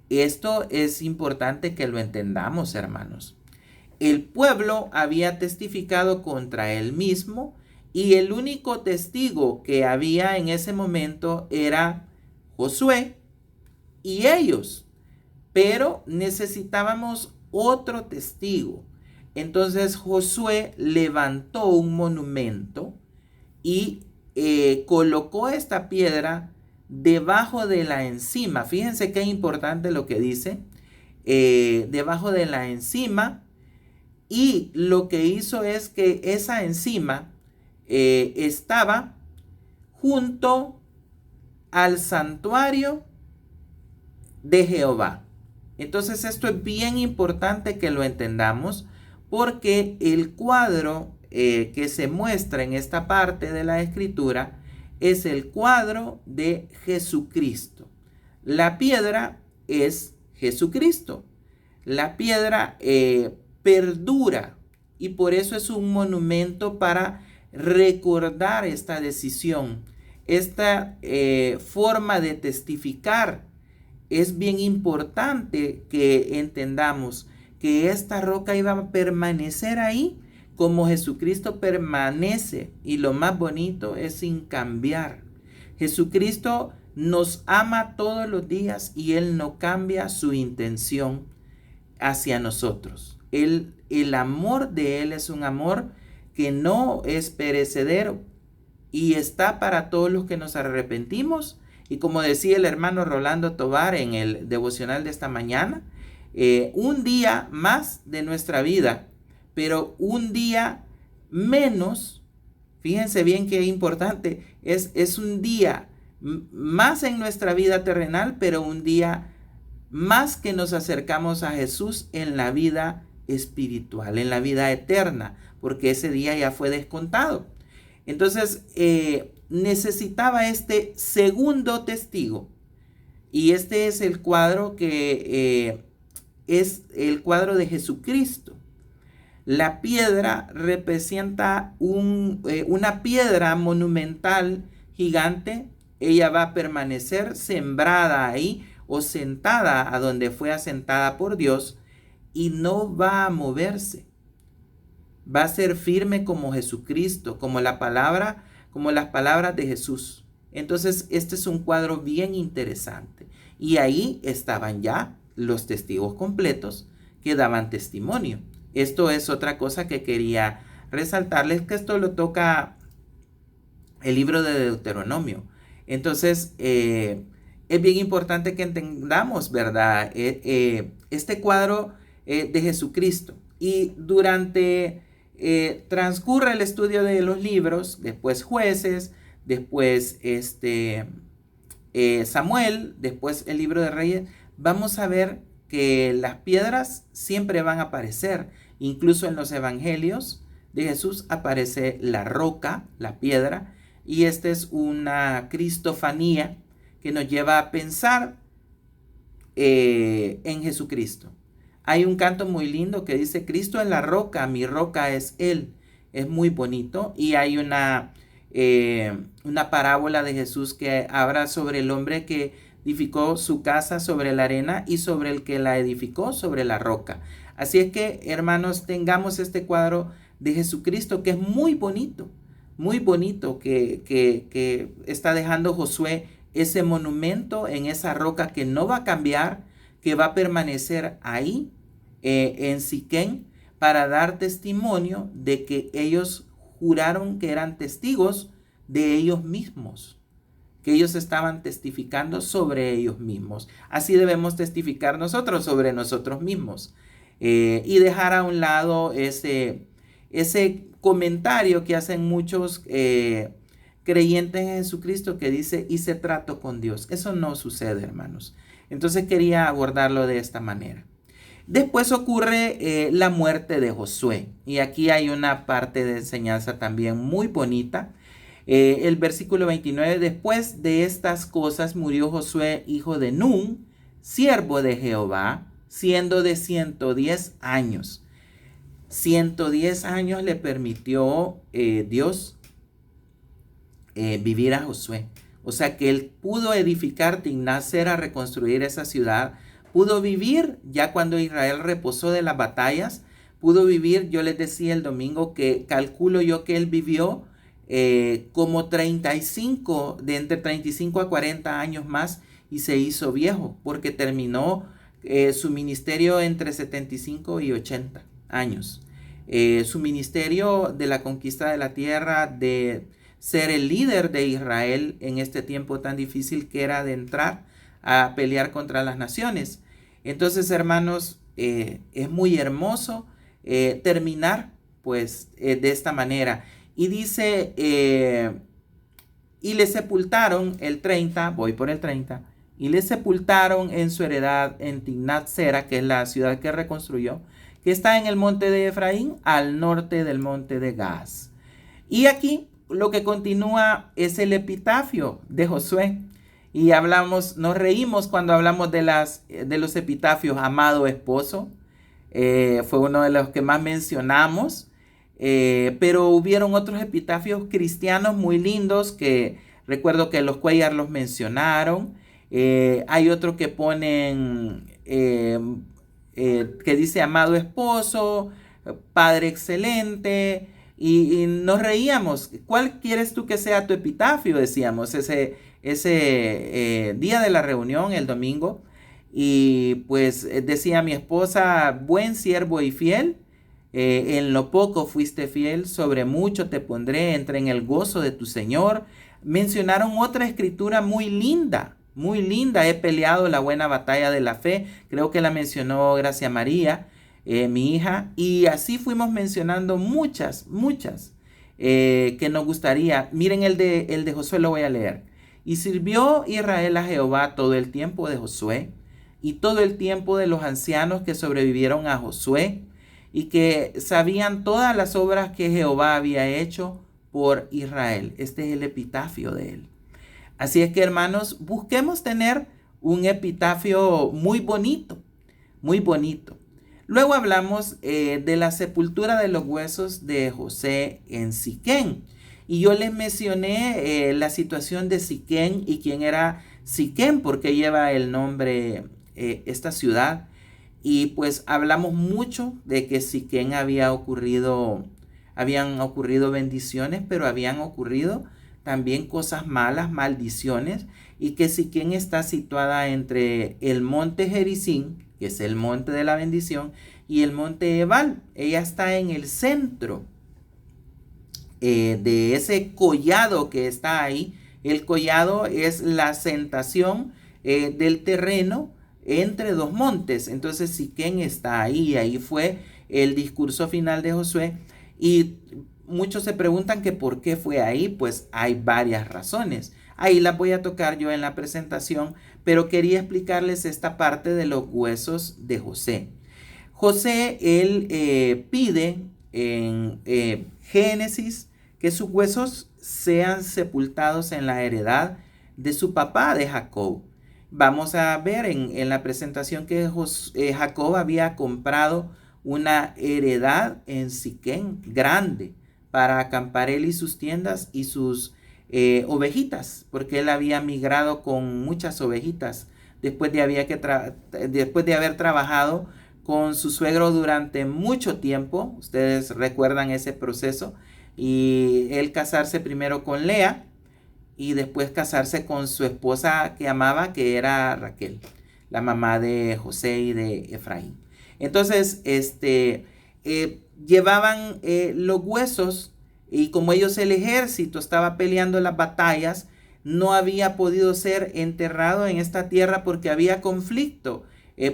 Esto es importante que lo entendamos, hermanos. El pueblo había testificado contra él mismo y el único testigo que había en ese momento era Josué y ellos. Pero necesitábamos otro testigo. Entonces Josué levantó un monumento y colocó esta piedra debajo de la encima. Fíjense qué importante lo que dice. Debajo de la encima. Y lo que hizo es que esa encima estaba junto al santuario de Jehová. Entonces esto es bien importante que lo entendamos, porque el cuadro que se muestra en esta parte de la escritura es el cuadro de Jesucristo. La piedra es Jesucristo. La piedra perdura, y por eso es un monumento para recordar esta decisión, esta forma de testificar. Es bien importante que entendamos que esta roca iba a permanecer ahí como Jesucristo permanece, y lo más bonito es sin cambiar. Jesucristo nos ama todos los días y Él no cambia su intención hacia nosotros. El amor de Él es un amor que no es perecedero y está para todos los que nos arrepentimos. Y como decía el hermano Rolando Tovar en el devocional de esta mañana, un día más de nuestra vida, pero un día menos, fíjense bien qué importante, es un día más en nuestra vida terrenal, pero un día más que nos acercamos a Jesús en la vida espiritual, en la vida eterna, porque ese día ya fue descontado. Entonces, necesitaba este segundo testigo, y este es el cuadro que es el cuadro de Jesucristo. La piedra representa una piedra monumental gigante. Ella va a permanecer sembrada ahí o sentada a donde fue asentada por Dios, y no va a moverse. Va a ser firme como Jesucristo, como las palabras de Jesús. Entonces, este es un cuadro bien interesante. Y ahí estaban ya los testigos completos que daban testimonio. Esto es otra cosa que quería resaltarles, que esto lo toca el libro de Deuteronomio. Entonces, es bien importante que entendamos, ¿verdad? Este cuadro de Jesucristo. Y durante transcurre el estudio de los libros, después Jueces, después Samuel, después el libro de Reyes, vamos a ver que las piedras siempre van a aparecer. Incluso en los evangelios de Jesús aparece la roca, la piedra, y esta es una cristofanía que nos lleva a pensar en Jesucristo. Hay un canto muy lindo que dice: Cristo es la roca, mi roca es Él. Es muy bonito. Y hay una parábola de Jesús que habla sobre el hombre que edificó su casa sobre la arena y sobre el que la edificó sobre la roca. Así es que, hermanos, tengamos este cuadro de Jesucristo que es muy bonito que está dejando Josué, ese monumento en esa roca que no va a cambiar, que va a permanecer ahí en Siquén, para dar testimonio de que ellos juraron que eran testigos de ellos mismos, que ellos estaban testificando sobre ellos mismos. Así debemos testificar nosotros sobre nosotros mismos, y dejar a un lado ese comentario que hacen muchos creyentes en Jesucristo, que dice: hice trato con Dios. Eso no sucede, hermanos. Entonces quería abordarlo de esta manera. Después ocurre la muerte de Josué, y aquí hay una parte de enseñanza también muy bonita. El versículo 29: después de estas cosas murió Josué, hijo de Nun, siervo de Jehová, siendo de 110 años. 110 años le permitió Dios vivir a Josué. O sea que él pudo edificar Timnat-Sera, reconstruir esa ciudad. Pudo vivir ya cuando Israel reposó de las batallas. Pudo vivir, yo les decía el domingo que calculo yo que él vivió como 35, de entre 35 a 40 años más, y se hizo viejo porque terminó su ministerio entre 75 y 80 años. Su ministerio de la conquista de la tierra, de ser el líder de Israel en este tiempo tan difícil que era de entrar a pelear contra las naciones. Entonces, hermanos, es muy hermoso terminar pues de esta manera. Y dice, y le sepultaron el 30, voy por el 30, y le sepultaron en su heredad en Timnat Sera, que es la ciudad que reconstruyó, que está en el monte de Efraín, al norte del monte de Gaz. Y aquí lo que continúa es el epitafio de Josué. Y nos reímos cuando hablamos de los epitafios. Amado esposo, fue uno de los que más mencionamos. Pero hubieron otros epitafios cristianos muy lindos que recuerdo que los Cuellar los mencionaron. Hay otro que ponen que dice amado esposo, padre excelente, y nos reíamos. ¿Cuál quieres tú que sea tu epitafio? Decíamos ese día de la reunión, el domingo. Y pues decía mi esposa, buen siervo y fiel, en lo poco fuiste fiel, sobre mucho te pondré, entra en el gozo de tu Señor. Mencionaron otra escritura muy linda, he peleado la buena batalla de la fe, creo que la mencionó Gracia María, mi hija, y así fuimos mencionando muchas, que nos gustaría. Miren el de Josué, lo voy a leer. Y sirvió Israel a Jehová todo el tiempo de Josué, y todo el tiempo de los ancianos que sobrevivieron a Josué, y que sabían todas las obras que Jehová había hecho por Israel. Este es el epitafio de él. Así es que, hermanos, busquemos tener un epitafio muy bonito, muy bonito. Luego hablamos de la sepultura de los huesos de José en Siquén. Y yo les mencioné la situación de Siquén y quién era Siquén, porque lleva el nombre esta ciudad. Y pues hablamos mucho de que Siquén habían ocurrido bendiciones, pero habían ocurrido también cosas malas, maldiciones, y que Siquén está situada entre el monte Gerizim, que es el monte de la bendición, y el monte Ebal. Ella está en el centro de ese collado que está ahí. El collado es la asentación del terreno entre dos montes. Entonces Siquén está ahí. Ahí fue el discurso final de Josué. Y muchos se preguntan que por qué fue ahí. Pues hay varias razones. Ahí las voy a tocar yo en la presentación, pero quería explicarles esta parte de los huesos de José. José, él pide en Génesis que sus huesos sean sepultados en la heredad de su papá, de Jacob. Vamos a ver en la presentación que Jacob había comprado una heredad en Siquén grande para acampar él y sus tiendas y sus ovejitas, porque él había migrado con muchas ovejitas después de haber trabajado con su suegro durante mucho tiempo. Ustedes recuerdan ese proceso, y él casarse primero con Lea y después casarse con su esposa que amaba, que era Raquel, la mamá de José y de Efraín. Entonces, llevaban los huesos, y como el ejército estaba peleando las batallas, no había podido ser enterrado en esta tierra porque había conflicto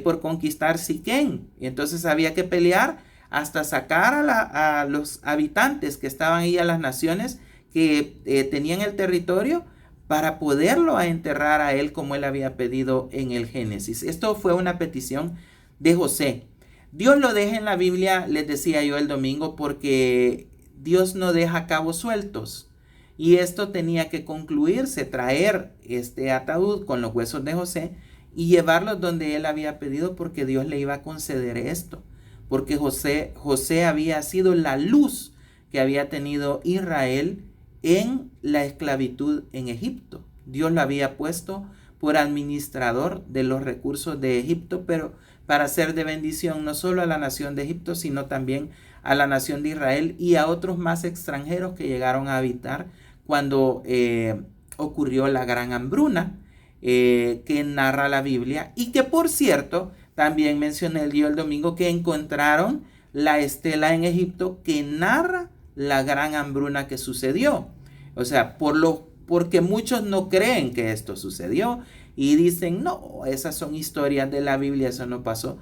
por conquistar Siquén. Y entonces había que pelear hasta sacar a los habitantes que estaban ahí, a las naciones que tenían el territorio, para poderlo enterrar a él como él había pedido en el Génesis. Esto fue una petición de José. Dios lo deja en la Biblia, les decía yo el domingo, porque Dios no deja cabos sueltos. Y esto tenía que concluirse, traer este ataúd con los huesos de José y llevarlos donde él había pedido, porque Dios le iba a conceder esto. Porque José había sido la luz que había tenido Israel en la esclavitud en Egipto. Dios lo había puesto por administrador de los recursos de Egipto, pero para ser de bendición no solo a la nación de Egipto, sino también a la nación de Israel y a otros más extranjeros que llegaron a habitar cuando ocurrió la gran hambruna que narra la Biblia, y que, por cierto, también mencioné el domingo que encontraron la estela en Egipto que narra la gran hambruna que sucedió. O sea, porque muchos no creen que esto sucedió y dicen, no, esas son historias de la Biblia, eso no pasó.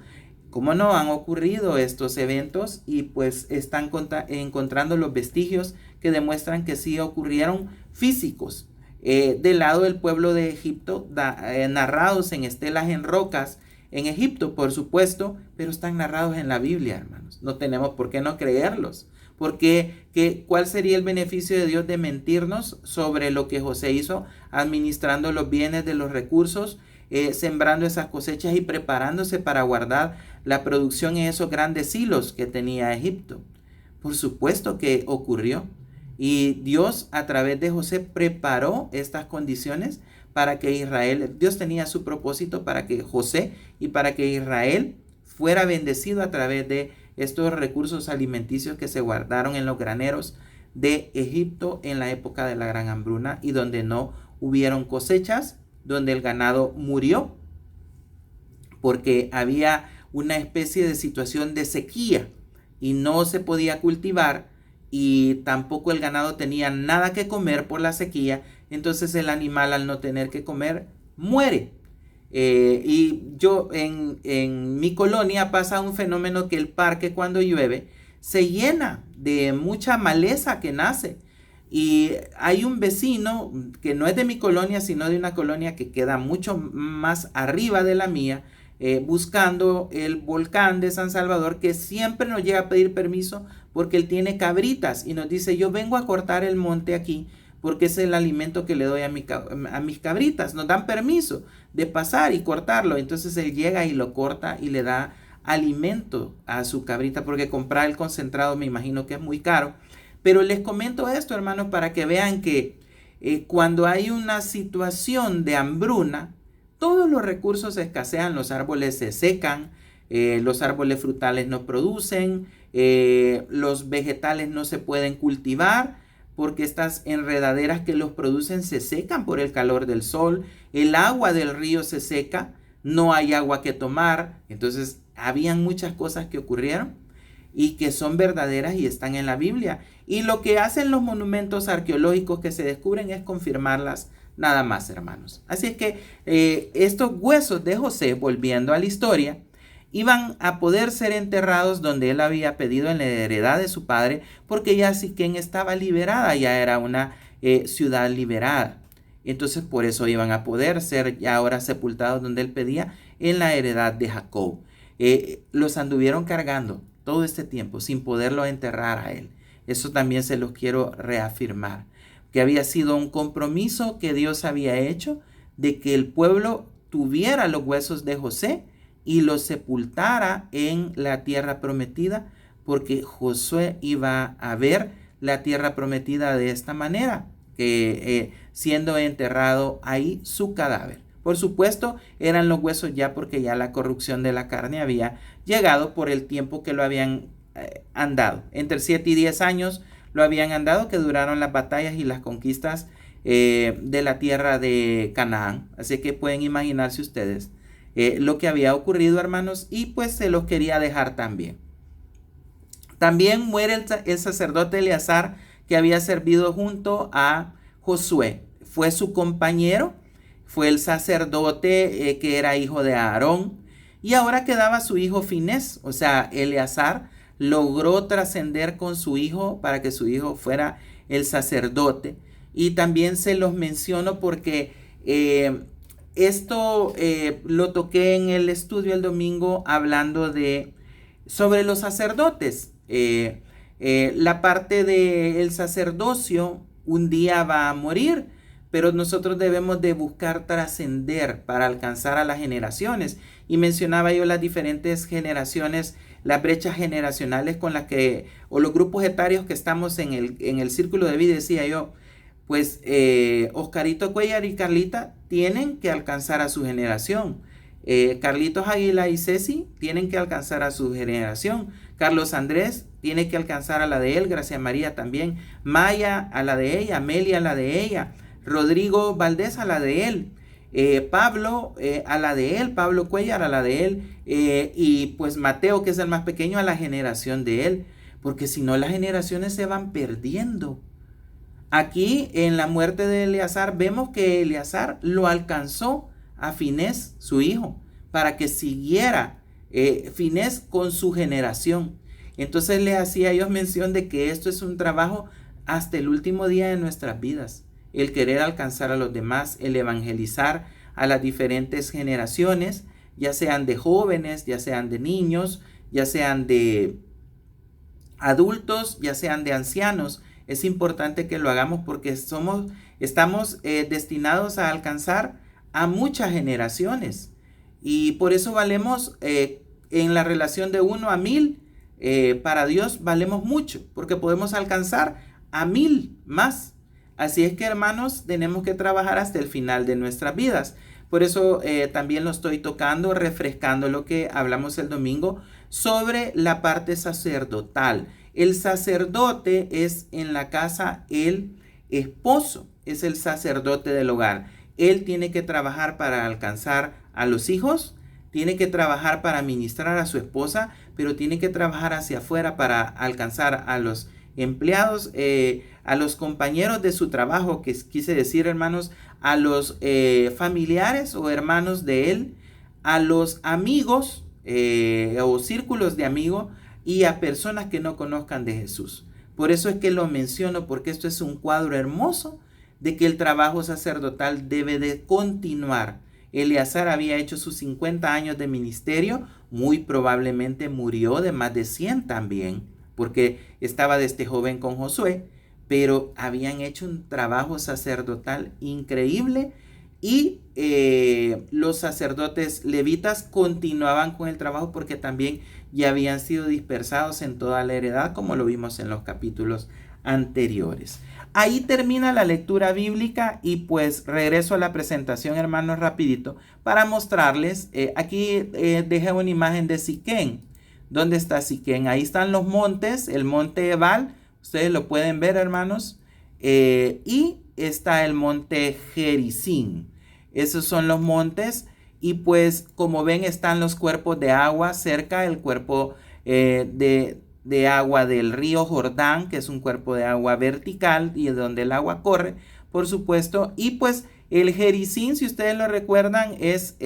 ¿Cómo no han ocurrido estos eventos? Y pues están encontrando los vestigios que demuestran que sí ocurrieron físicos. Del lado del pueblo de Egipto, narrados en estelas en rocas, en Egipto, por supuesto, pero están narrados en la Biblia, hermanos. No tenemos por qué no creerlos. Porque, ¿cuál sería el beneficio de Dios de mentirnos sobre lo que José hizo, administrando los bienes de los recursos, sembrando esas cosechas y preparándose para guardar la producción en esos grandes silos que tenía Egipto? Por supuesto que ocurrió. Y Dios a través de José preparó estas condiciones para que Israel, Dios tenía su propósito para que José y para que Israel fuera bendecido a través de estos recursos alimenticios que se guardaron en los graneros de Egipto en la época de la gran hambruna y donde no hubieron cosechas, donde el ganado murió porque había una especie de situación de sequía y no se podía cultivar y tampoco el ganado tenía nada que comer por la sequía, entonces el animal al no tener que comer muere. Y yo en mi colonia pasa un fenómeno que el parque cuando llueve se llena de mucha maleza que nace. Y hay un vecino que no es de mi colonia, sino de una colonia que queda mucho más arriba de la mía, buscando el volcán de San Salvador, que siempre nos llega a pedir permiso porque él tiene cabritas y nos dice, yo vengo a cortar el monte aquí porque es el alimento que le doy a mis cabritas. Nos dan permiso de pasar y cortarlo. Entonces él llega y lo corta y le da alimento a su cabrita, porque comprar el concentrado me imagino que es muy caro. Pero les comento esto, hermanos, para que vean que cuando hay una situación de hambruna, todos los recursos escasean, los árboles se secan, los árboles frutales no producen, los vegetales no se pueden cultivar, porque estas enredaderas que los producen se secan por el calor del sol, el agua del río se seca, no hay agua que tomar. Entonces, habían muchas cosas que ocurrieron y que son verdaderas y están en la Biblia. Y lo que hacen los monumentos arqueológicos que se descubren es confirmarlas nada más, hermanos. Así es que estos huesos de José, volviendo a la historia, iban a poder ser enterrados donde él había pedido en la heredad de su padre, porque ya Siquén estaba liberada, ya era una ciudad liberada. Entonces por eso iban a poder ser ya ahora sepultados donde él pedía en la heredad de Jacob. Los anduvieron cargando todo este tiempo sin poderlo enterrar a él. Eso también se los quiero reafirmar, que había sido un compromiso que Dios había hecho de que el pueblo tuviera los huesos de José y los sepultara en la tierra prometida, porque Josué iba a ver la tierra prometida de esta manera, que siendo enterrado ahí su cadáver. Por supuesto, eran los huesos ya porque ya la corrupción de la carne había llegado por el tiempo que lo habían andado. Entre 7 y 10 años lo habían andado, que duraron las batallas y las conquistas de la tierra de Canaán. Así que pueden imaginarse ustedes lo que había ocurrido, hermanos, y pues se los quería dejar también. También muere el sacerdote Eleazar, que había servido junto a Josué. Fue su compañero, fue el sacerdote que era hijo de Aarón, y ahora quedaba su hijo Finés. O sea, Eleazar logró trascender con su hijo para que su hijo fuera el sacerdote. Y también se los menciono porque esto lo toqué en el estudio el domingo hablando sobre los sacerdotes. La parte del sacerdocio un día va a morir, pero nosotros debemos de buscar trascender para alcanzar a las generaciones. Y mencionaba yo las diferentes generaciones, las brechas generacionales con las que, o los grupos etarios que estamos en el círculo de vida. Decía yo, pues Oscarito Cuellar y Carlita tienen que alcanzar a su generación. Carlitos Águila y Ceci tienen que alcanzar a su generación. Carlos Andrés tiene que alcanzar a la de él. Gracia María también. Maya a la de ella. Amelia a la de ella. Rodrigo Valdés a la de él. Pablo a la de él. Pablo Cuellar a la de él. Y pues Mateo, que es el más pequeño, a la generación de él. Porque si no, las generaciones se van perdiendo. Aquí en la muerte de Eleazar vemos que Eleazar lo alcanzó a Finés, su hijo, para que siguiera Finés con su generación. Entonces le hacía a ellos mención de que esto es un trabajo hasta el último día de nuestras vidas. El querer alcanzar a los demás, el evangelizar a las diferentes generaciones, ya sean de jóvenes, ya sean de niños, ya sean de adultos, ya sean de ancianos. Es importante que lo hagamos porque estamos destinados a alcanzar a muchas generaciones. Y por eso valemos en la relación de 1 a 1000. Para Dios valemos mucho porque podemos alcanzar a 1000 más. Así es que, hermanos, tenemos que trabajar hasta el final de nuestras vidas. Por eso también lo estoy tocando, refrescando lo que hablamos el domingo sobre la parte sacerdotal. El sacerdote es en la casa el esposo, es el sacerdote del hogar. Él tiene que trabajar para alcanzar a los hijos, tiene que trabajar para ministrar a su esposa, pero tiene que trabajar hacia afuera para alcanzar a los empleados, a los compañeros de su trabajo, que quise decir, hermanos, a los familiares o hermanos de él, a los amigos o círculos de amigos y a personas que no conozcan de Jesús. Por eso es que lo menciono, porque esto es un cuadro hermoso de que el trabajo sacerdotal debe de continuar. Eleazar había hecho sus 50 años de ministerio, muy probablemente murió de más de 100 también, porque estaba desde joven con Josué, pero habían hecho un trabajo sacerdotal increíble y los sacerdotes levitas continuaban con el trabajo porque también ya habían sido dispersados en toda la heredad, como lo vimos en los capítulos anteriores. Ahí termina la lectura bíblica y pues regreso a la presentación, hermanos, rapidito, para mostrarles, aquí dejé una imagen de Siquén. ¿Dónde está Siquén? Ahí están los montes, el monte Ebal, ustedes lo pueden ver, hermanos, y está el monte Gerizim. Esos son los montes y pues como ven están los cuerpos de agua cerca, el cuerpo de agua del río Jordán, que es un cuerpo de agua vertical y donde el agua corre, por supuesto. Y pues el Gerizim, si ustedes lo recuerdan, es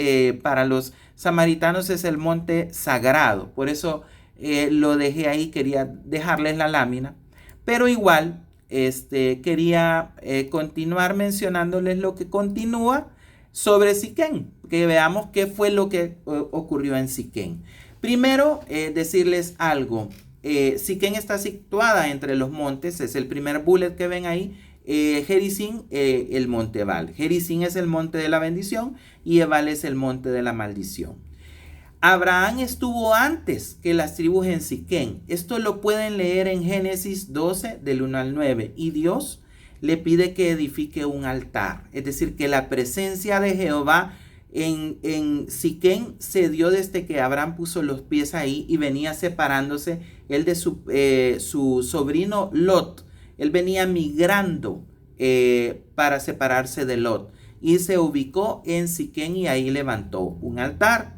para los samaritanos es el monte sagrado. Por eso lo dejé ahí, quería dejarles la lámina. Pero igual, quería continuar mencionándoles lo que continúa sobre Siquén, que veamos qué fue lo que ocurrió en Siquén. Primero, decirles algo. Siquén está situada entre los montes, es el primer bullet que ven ahí. Gerizim, el monte Ebal. Gerizim es el monte de la bendición y Ebal es el monte de la maldición. Abraham estuvo antes que las tribus en Siquén. Esto lo pueden leer en Génesis 12 del 1 al 9. Y Dios le pide que edifique un altar. Es decir, que la presencia de Jehová en Siquén se dio desde que Abraham puso los pies ahí y venía separándose él de su sobrino Lot. Él venía migrando para separarse de Lot y se ubicó en Siquén y ahí levantó un altar.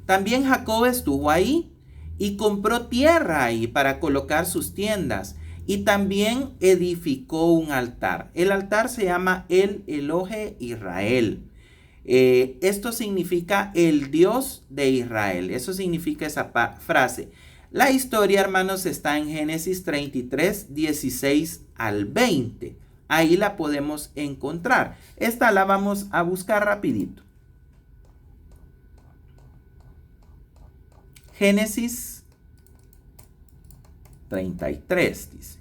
También Jacob estuvo ahí y compró tierra ahí para colocar sus tiendas y también edificó un altar. El altar se llama el Elohe Israel. Esto significa el Dios de Israel. Eso significa esa frase. La historia, hermanos, está en Génesis 33, 16 al 20. Ahí la podemos encontrar. Esta la vamos a buscar rapidito. Génesis 33 dice.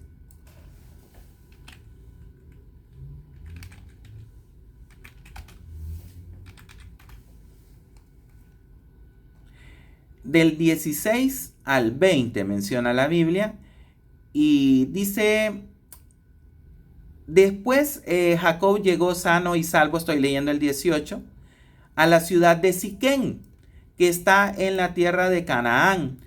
Del 16 al 20 menciona la Biblia y dice, después Jacob llegó sano y salvo, estoy leyendo el 18, a la ciudad de Siquén, que está en la tierra de Canaán,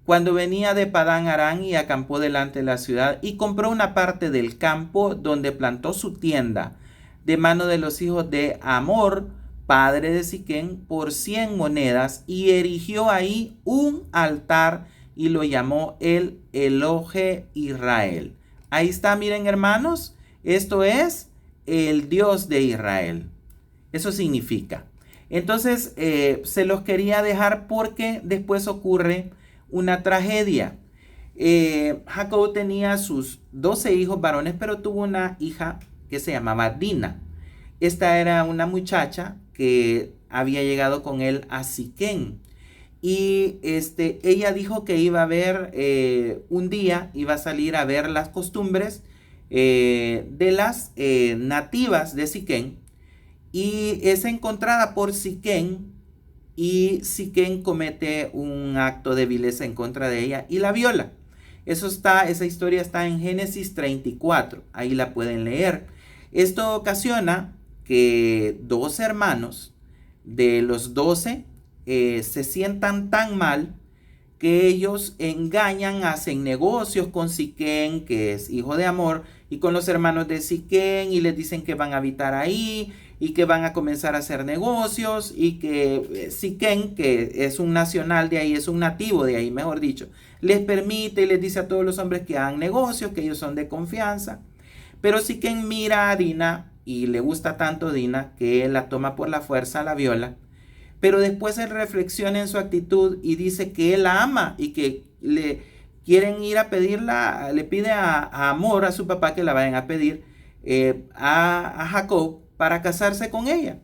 cuando venía de Padán Aram y acampó delante de la ciudad y compró una parte del campo donde plantó su tienda de mano de los hijos de Hamor, padre de Siquén, por 100 monedas y erigió ahí un altar y lo llamó el Elohe Israel. Ahí está, miren, hermanos, Esto es el Dios de Israel. Eso significa. Entonces, se los quería dejar porque después ocurre una tragedia. Jacob tenía sus 12 hijos varones, pero tuvo una hija que se llamaba Dina. Esta era una muchacha que había llegado con él a Siquén. Y ella dijo que iba a ver un día, iba a salir a ver las costumbres de las nativas de Siquén. Y es encontrada por Siquén. Y Siquén comete un acto de vileza en contra de ella y la viola. Esa historia está en Génesis 34, ahí la pueden leer. Esto ocasiona que dos hermanos de los 12 se sientan tan mal que ellos engañan, hacen negocios con Siquén, que es hijo de Hamor, y con los hermanos de Siquén, y les dicen que van a habitar ahí y que van a comenzar a hacer negocios, y que Siquén, que es un nacional de ahí, es un nativo de ahí, mejor dicho, les permite y les dice a todos los hombres que hagan negocios, que ellos son de confianza. Pero Siquén mira a Dina y le gusta tanto Dina que él la toma por la fuerza, la viola. Pero después él reflexiona en su actitud y dice que él la ama y que le quieren ir a pedirla, le pide a Hamor, a su papá, que la vayan a pedir a Jacob para casarse con ella.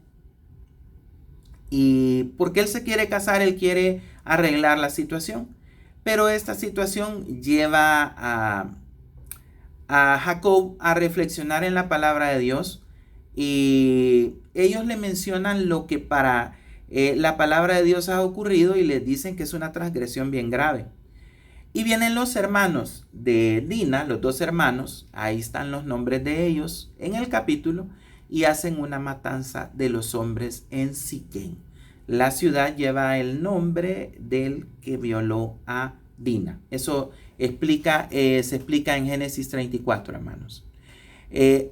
Y porque él se quiere casar, él quiere arreglar la situación. Pero esta situación lleva a Jacob a reflexionar en la palabra de Dios. Y ellos le mencionan lo que para la palabra de Dios ha ocurrido y les dicen que es una transgresión bien grave. Y vienen los hermanos de Dina, los dos hermanos, ahí están los nombres de ellos en el capítulo, y hacen una matanza de los hombres en Siquén. La ciudad lleva el nombre del que violó a Dina. Eso se explica en Génesis 34, hermanos.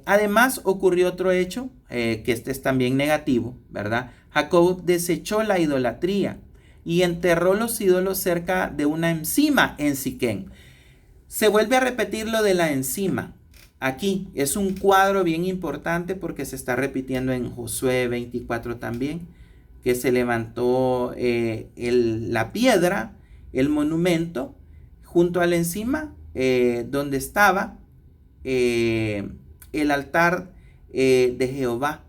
Además ocurrió otro hecho, que este es también negativo, ¿verdad? Jacob desechó la idolatría y enterró los ídolos cerca de una encima en Siquén. Se vuelve a repetir lo de la encima. Aquí es un cuadro bien importante porque se está repitiendo en Josué 24 también, que se levantó la piedra, el monumento, junto a la encima donde estaba el altar de Jehová.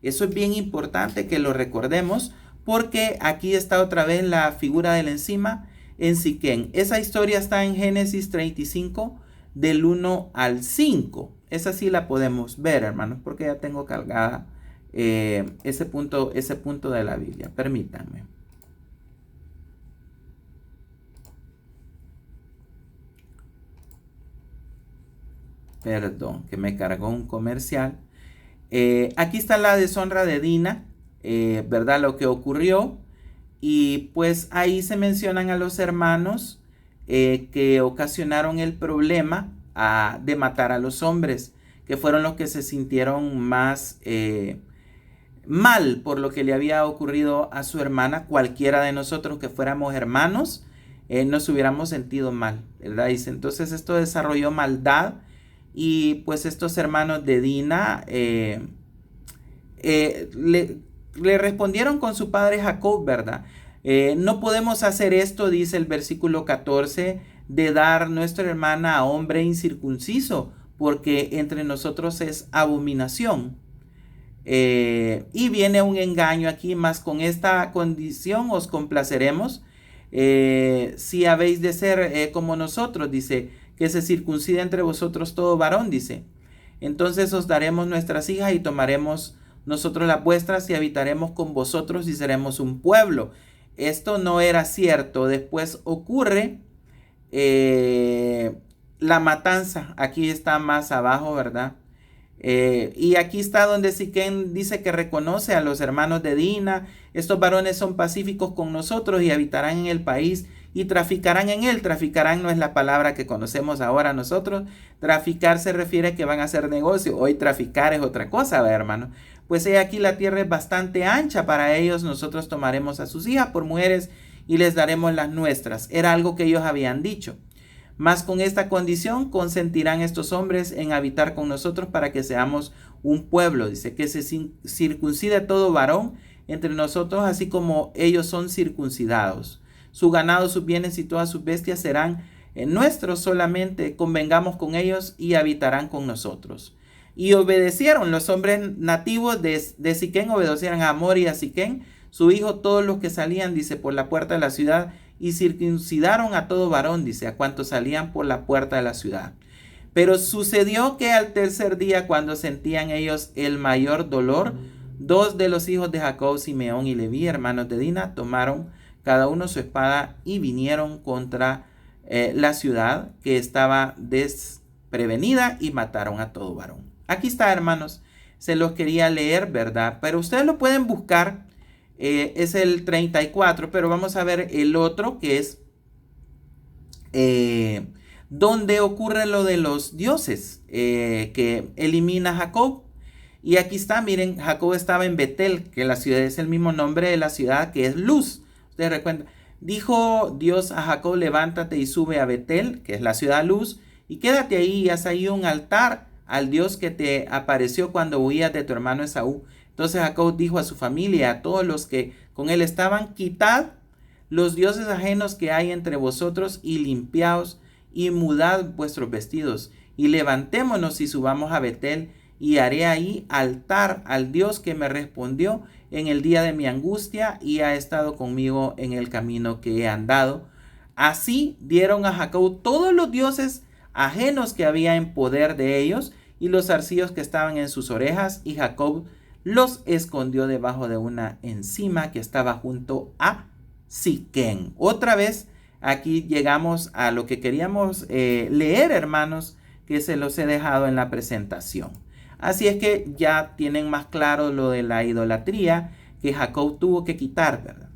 Eso es bien importante que lo recordemos porque aquí está otra vez la figura de la encima en Siquén. Esa historia está en Génesis 35 del 1 al 5. Esa sí la podemos ver, hermanos, porque ya tengo cargada ese punto de la Biblia. Permítanme. Perdón, que me cargó un comercial. Aquí está la deshonra de Dina, ¿verdad? Lo que ocurrió. Y pues ahí se mencionan a los hermanos que ocasionaron el problema de matar a los hombres, que fueron los que se sintieron más mal por lo que le había ocurrido a su hermana. Cualquiera de nosotros que fuéramos hermanos nos hubiéramos sentido mal, ¿verdad? Dice, entonces esto desarrolló maldad. Y pues estos hermanos de Dina le respondieron con su padre Jacob, ¿verdad? No podemos hacer esto, dice el versículo 14, de dar nuestra hermana a hombre incircunciso, porque entre nosotros es abominación. Y viene un engaño aquí, más con esta condición os complaceremos, si habéis de ser como nosotros, dice, que se circuncide entre vosotros todo varón, dice. Entonces os daremos nuestras hijas y tomaremos nosotros las vuestras y habitaremos con vosotros y seremos un pueblo. Esto no era cierto. Después ocurre la matanza. Aquí está más abajo, ¿verdad? Y aquí está donde Siquén dice que reconoce a los hermanos de Dina. Estos varones son pacíficos con nosotros y habitarán en el país y traficarán en él. Traficarán no es la palabra que conocemos ahora nosotros. Traficar se refiere a que van a hacer negocio. Hoy traficar es otra cosa, ¿verdad, hermano? Pues aquí la tierra es bastante ancha para ellos. Nosotros tomaremos a sus hijas por mujeres y les daremos las nuestras. Era algo que ellos habían dicho. Mas con esta condición consentirán estos hombres en habitar con nosotros para que seamos un pueblo. Dice que se circuncide todo varón entre nosotros, así como ellos son circuncidados. Su ganado, sus bienes y todas sus bestias serán nuestros, solamente convengamos con ellos y habitarán con nosotros. Y obedecieron los hombres nativos de Siquén, obedecieron a Hamor y a Siquén, su hijo, todos los que salían, dice, por la puerta de la ciudad, y circuncidaron a todo varón, dice, a cuantos salían por la puerta de la ciudad. Pero sucedió que al tercer día, cuando sentían ellos el mayor dolor, dos de los hijos de Jacob, Simeón y Leví, hermanos de Dina, tomaron cada uno su espada y vinieron contra la ciudad que estaba desprevenida y mataron a todo varón. Aquí está, hermanos, se los quería leer, ¿verdad? Pero ustedes lo pueden buscar, es el 34, pero vamos a ver el otro que es donde ocurre lo de los dioses que elimina Jacob. Y aquí está, miren, Jacob estaba en Betel, que la ciudad es el mismo nombre de la ciudad que es Luz. Ustedes recuerdan, dijo Dios a Jacob, levántate y sube a Betel, que es la ciudad Luz, y quédate ahí y haz ahí un altar al Dios que te apareció cuando huías de tu hermano Esaú. Entonces Jacob dijo a su familia, a todos los que con él estaban, quitad los dioses ajenos que hay entre vosotros y limpiaos y mudad vuestros vestidos y levantémonos y subamos a Betel y haré ahí altar al Dios que me respondió en el día de mi angustia y ha estado conmigo en el camino que he andado. Así dieron a Jacob todos los dioses ajenos que había en poder de ellos y los zarcillos que estaban en sus orejas, y Jacob los escondió debajo de una encima que estaba junto a Siquén. Otra vez aquí llegamos a lo que queríamos leer, hermanos, que se los he dejado en la presentación. Así es que ya tienen más claro lo de la idolatría que Jacob tuvo que quitar, ¿verdad?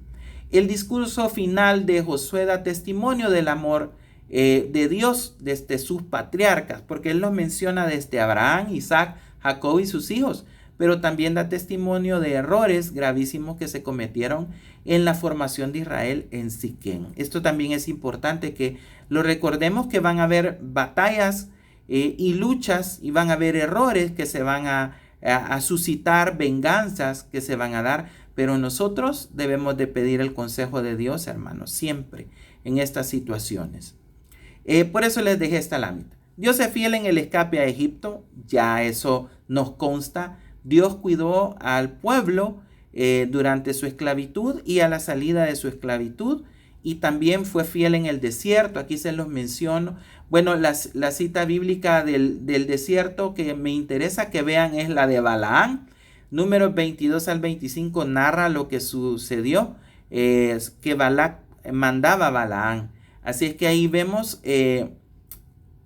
El discurso final de Josué da testimonio del amor de Dios desde sus patriarcas, porque él los menciona desde Abraham, Isaac, Jacob y sus hijos, pero también da testimonio de errores gravísimos que se cometieron en la formación de Israel en Siquén. Esto también es importante que lo recordemos, que van a haber batallas y luchas, y van a haber errores que se van a suscitar, venganzas que se van a dar, pero nosotros debemos de pedir el consejo de Dios, hermanos, siempre en estas situaciones. Por eso les dejé esta lámina. Dios es fiel en el escape a Egipto, ya eso nos consta. Dios cuidó al pueblo durante su esclavitud y a la salida de su esclavitud, y también fue fiel en el desierto. Aquí se los menciono. Bueno, la cita bíblica del desierto que me interesa que vean es la de Balaán. Números 22 al 25 narra lo que sucedió, que Balac mandaba a Balaán. Así es que ahí vemos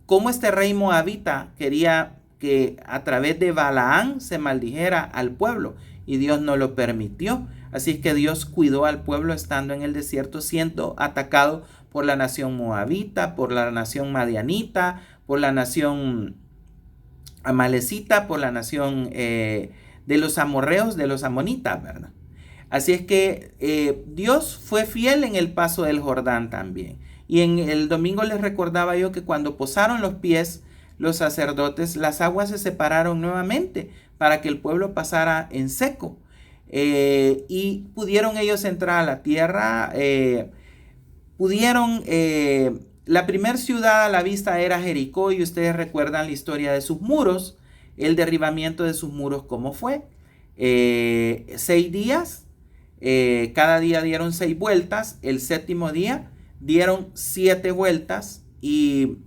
cómo este rey moabita quería que a través de Balaán se maldijera al pueblo, y Dios no lo permitió. Así es que Dios cuidó al pueblo estando en el desierto, siendo atacado por la nación moabita, por la nación madianita, por la nación amalecita, por la nación de los amorreos, de los amonitas, ¿verdad? Así es que Dios fue fiel en el paso del Jordán también. Y en el domingo les recordaba yo que cuando posaron los pies los sacerdotes, las aguas se separaron nuevamente para que el pueblo pasara en seco. Y pudieron ellos entrar a la tierra. La primera ciudad a la vista era Jericó, y ustedes recuerdan la historia de sus muros, el derribamiento de sus muros, ¿cómo fue? 6 días, cada día dieron 6 vueltas, el séptimo día dieron 7 vueltas, y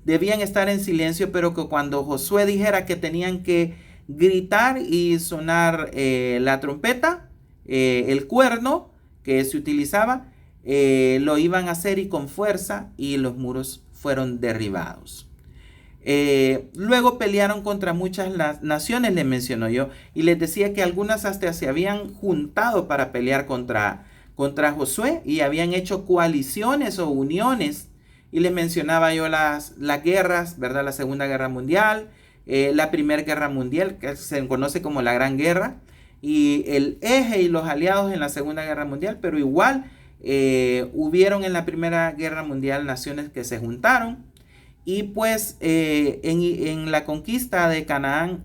debían estar en silencio, pero que cuando Josué dijera que tenían que gritar y sonar la trompeta, el cuerno que se utilizaba, lo iban a hacer, y con fuerza, y los muros fueron derribados. Luego pelearon contra muchas naciones, les menciono yo, y les decía que algunas hasta se habían juntado para pelear contra Josué, y habían hecho coaliciones o uniones, y les mencionaba yo las guerras, ¿verdad? La Segunda Guerra Mundial, la Primera Guerra Mundial, que se conoce como la Gran Guerra, y el eje y los aliados en la Segunda Guerra Mundial, pero igual hubieron en la Primera Guerra Mundial naciones que se juntaron. Y pues en la conquista de Canaán,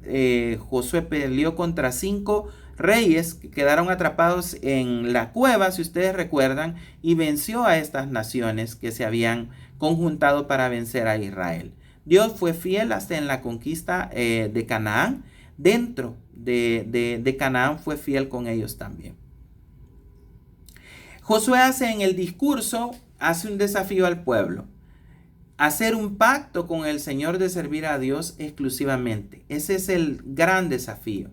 Josué peleó contra 5 reyes que quedaron atrapados en la cueva, si ustedes recuerdan, y venció a estas naciones que se habían conjuntado para vencer a Israel. Dios fue fiel hasta en la conquista de Canaán. Dentro de Canaán fue fiel con ellos también. Josué hace en el discurso, hace un desafío al pueblo. Hacer un pacto con el Señor de servir a Dios exclusivamente. Ese es el gran desafío.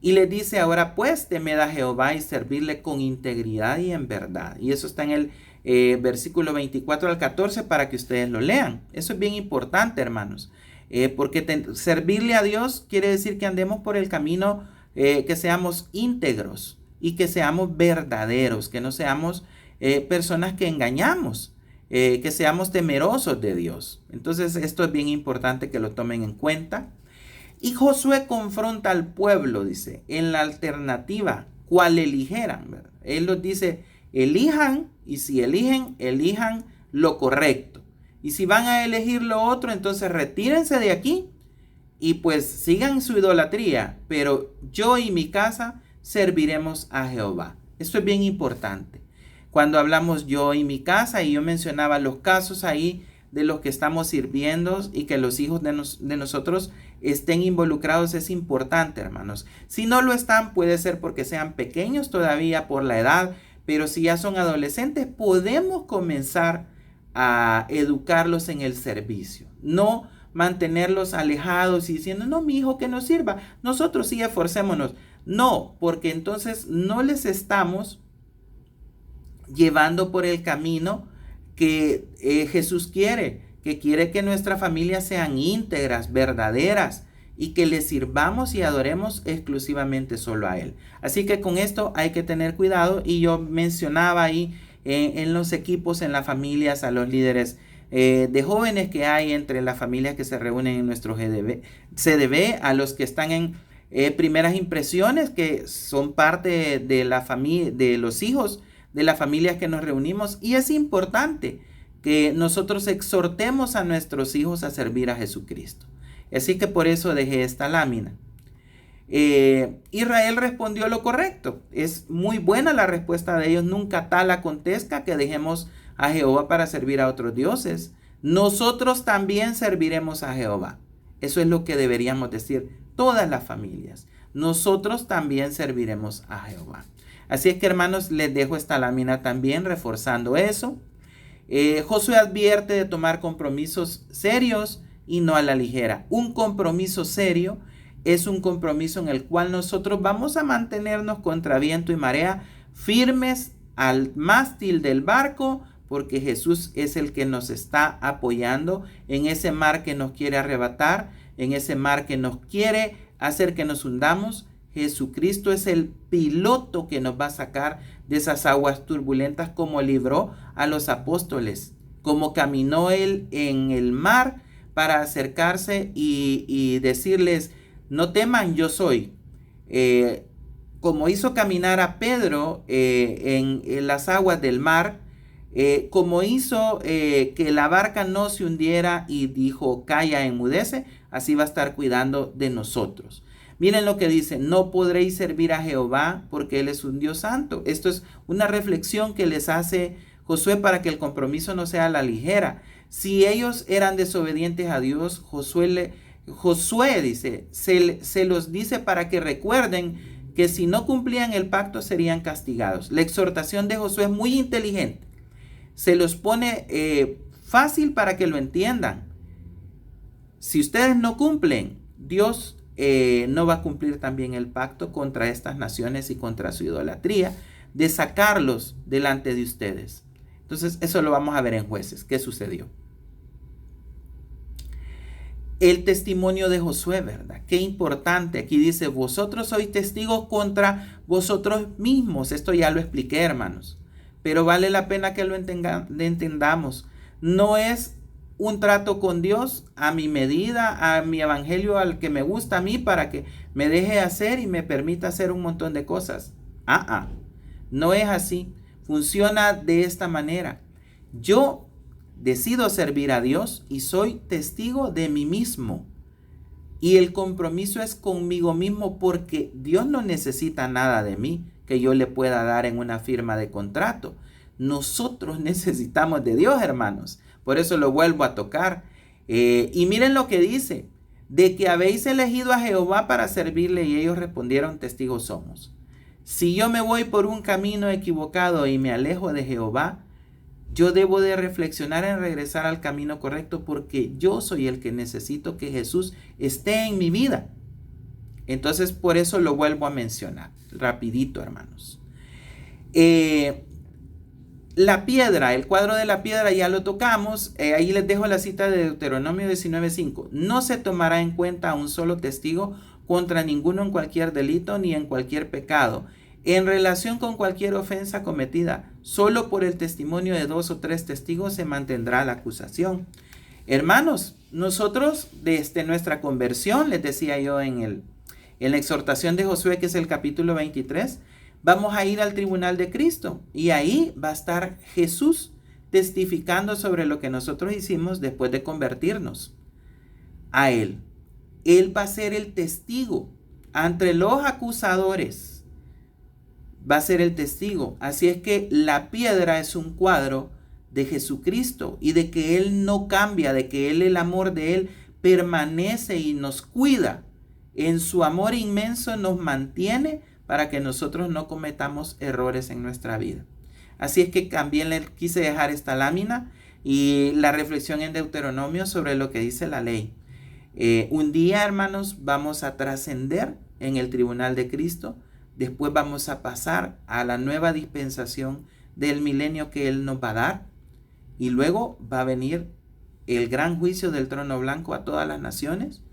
Y le dice ahora pues temed a Jehová y servirle con integridad y en verdad. Y eso está en el versículo 24 al 14 para que ustedes lo lean. Eso es bien importante, hermanos. Porque servirle a Dios quiere decir que andemos por el camino, que seamos íntegros y que seamos verdaderos, que no seamos personas que engañamos. Que seamos temerosos de Dios. Entonces esto es bien importante que lo tomen en cuenta. Y Josué confronta al pueblo, dice, en la alternativa, ¿cuál eligieran? ¿Verdad? Él los dice, elijan, y si eligen, elijan lo correcto. Y si van a elegir lo otro, entonces retírense de aquí y pues sigan su idolatría, pero yo y mi casa serviremos a Jehová. Esto es bien importante. Cuando hablamos yo y mi casa, y yo mencionaba los casos ahí de los que estamos sirviendo y que los hijos de nosotros estén involucrados, es importante, hermanos. Si no lo están, puede ser porque sean pequeños todavía por la edad, pero si ya son adolescentes, podemos comenzar a educarlos en el servicio. No mantenerlos alejados y diciendo, no, mi hijo que nos sirva, nosotros sí esforcémonos. No, porque entonces no les estamos llevando por el camino que Jesús quiere, que quiere que nuestras familias sean íntegras, verdaderas y que le sirvamos y adoremos exclusivamente solo a Él. Así que con esto hay que tener cuidado, y yo mencionaba ahí en los equipos, en las familias, a los líderes de jóvenes que hay entre las familias que se reúnen en nuestro CDB, a los que están en primeras impresiones, que son parte de la familia, de los hijos de las familias que nos reunimos, y es importante que nosotros exhortemos a nuestros hijos a servir a Jesucristo. Así que por eso dejé esta lámina. Israel respondió lo correcto. Es muy buena la respuesta de ellos. Nunca tal acontezca que dejemos a Jehová para servir a otros dioses. Nosotros también serviremos a Jehová. Eso es lo que deberíamos decir todas las familias. Nosotros también serviremos a Jehová. Así es que, hermanos, les dejo esta lámina también reforzando eso. Josué advierte de tomar compromisos serios y no a la ligera. Un compromiso serio es un compromiso en el cual nosotros vamos a mantenernos contra viento y marea, firmes al mástil del barco, porque Jesús es el que nos está apoyando en ese mar que nos quiere arrebatar, en ese mar que nos quiere hacer que nos hundamos. Jesucristo es el piloto que nos va a sacar de esas aguas turbulentas, como libró a los apóstoles, como caminó Él en el mar para acercarse y decirles, no teman, yo soy. Como hizo caminar a Pedro en las aguas del mar, como hizo que la barca no se hundiera y dijo, calla, enmudece, así va a estar cuidando de nosotros. Miren lo que dice, no podréis servir a Jehová porque Él es un Dios santo. Esto es una reflexión que les hace Josué para que el compromiso no sea a la ligera. Si ellos eran desobedientes a Dios, Josué dice, se los dice para que recuerden que si no cumplían el pacto serían castigados. La exhortación de Josué es muy inteligente. Se los pone fácil para que lo entiendan. Si ustedes no cumplen, Dios no va a cumplir también el pacto contra estas naciones y contra su idolatría, de sacarlos delante de ustedes. Entonces eso lo vamos a ver en Jueces. ¿Qué sucedió? El testimonio de Josué, ¿verdad? Qué importante. Aquí dice, vosotros sois testigos contra vosotros mismos. Esto ya lo expliqué, hermanos, pero vale la pena que lo entendamos. No es un trato con Dios a mi medida, a mi evangelio, al que me gusta a mí, para que me deje hacer y me permita hacer un montón de cosas. No es así. funciona de esta manera. Yo decido servir a Dios y soy testigo de mí mismo. Y el compromiso es conmigo mismo porque Dios no necesita nada de mí que yo le pueda dar en una firma de contrato. Nosotros necesitamos de Dios, hermanos. Por eso lo vuelvo a tocar. Y miren lo que dice, de que habéis elegido a Jehová para servirle, y ellos respondieron, testigos somos. Si yo me voy por un camino equivocado y me alejo de Jehová, yo debo de reflexionar en regresar al camino correcto porque yo soy el que necesito que Jesús esté en mi vida. Entonces, por eso lo vuelvo a mencionar. Rapidito, hermanos. La piedra, el cuadro de la piedra ya lo tocamos. Ahí les dejo la cita de Deuteronomio 19:5. No se tomará en cuenta a un solo testigo contra ninguno en cualquier delito ni en cualquier pecado, en relación con cualquier ofensa cometida. Solo por el testimonio de 2 o 3 testigos se mantendrá la acusación. Hermanos, nosotros desde nuestra conversión, les decía yo en la exhortación de Josué, que es el capítulo 23, vamos a ir al tribunal de Cristo y ahí va a estar Jesús testificando sobre lo que nosotros hicimos después de convertirnos a Él. Él va a ser el testigo ante los acusadores. Va a ser el testigo. Así es que la piedra es un cuadro de Jesucristo y de que Él no cambia, de que Él, el amor de Él permanece y nos cuida. En su amor inmenso nos mantiene para que nosotros no cometamos errores en nuestra vida. Así es que también le quise dejar esta lámina y la reflexión en Deuteronomio sobre lo que dice la ley. Un día, hermanos, vamos a trascender en el tribunal de Cristo. Después vamos a pasar a la nueva dispensación del milenio que Él nos va a dar. Y luego va a venir el gran juicio del trono blanco a todas las naciones.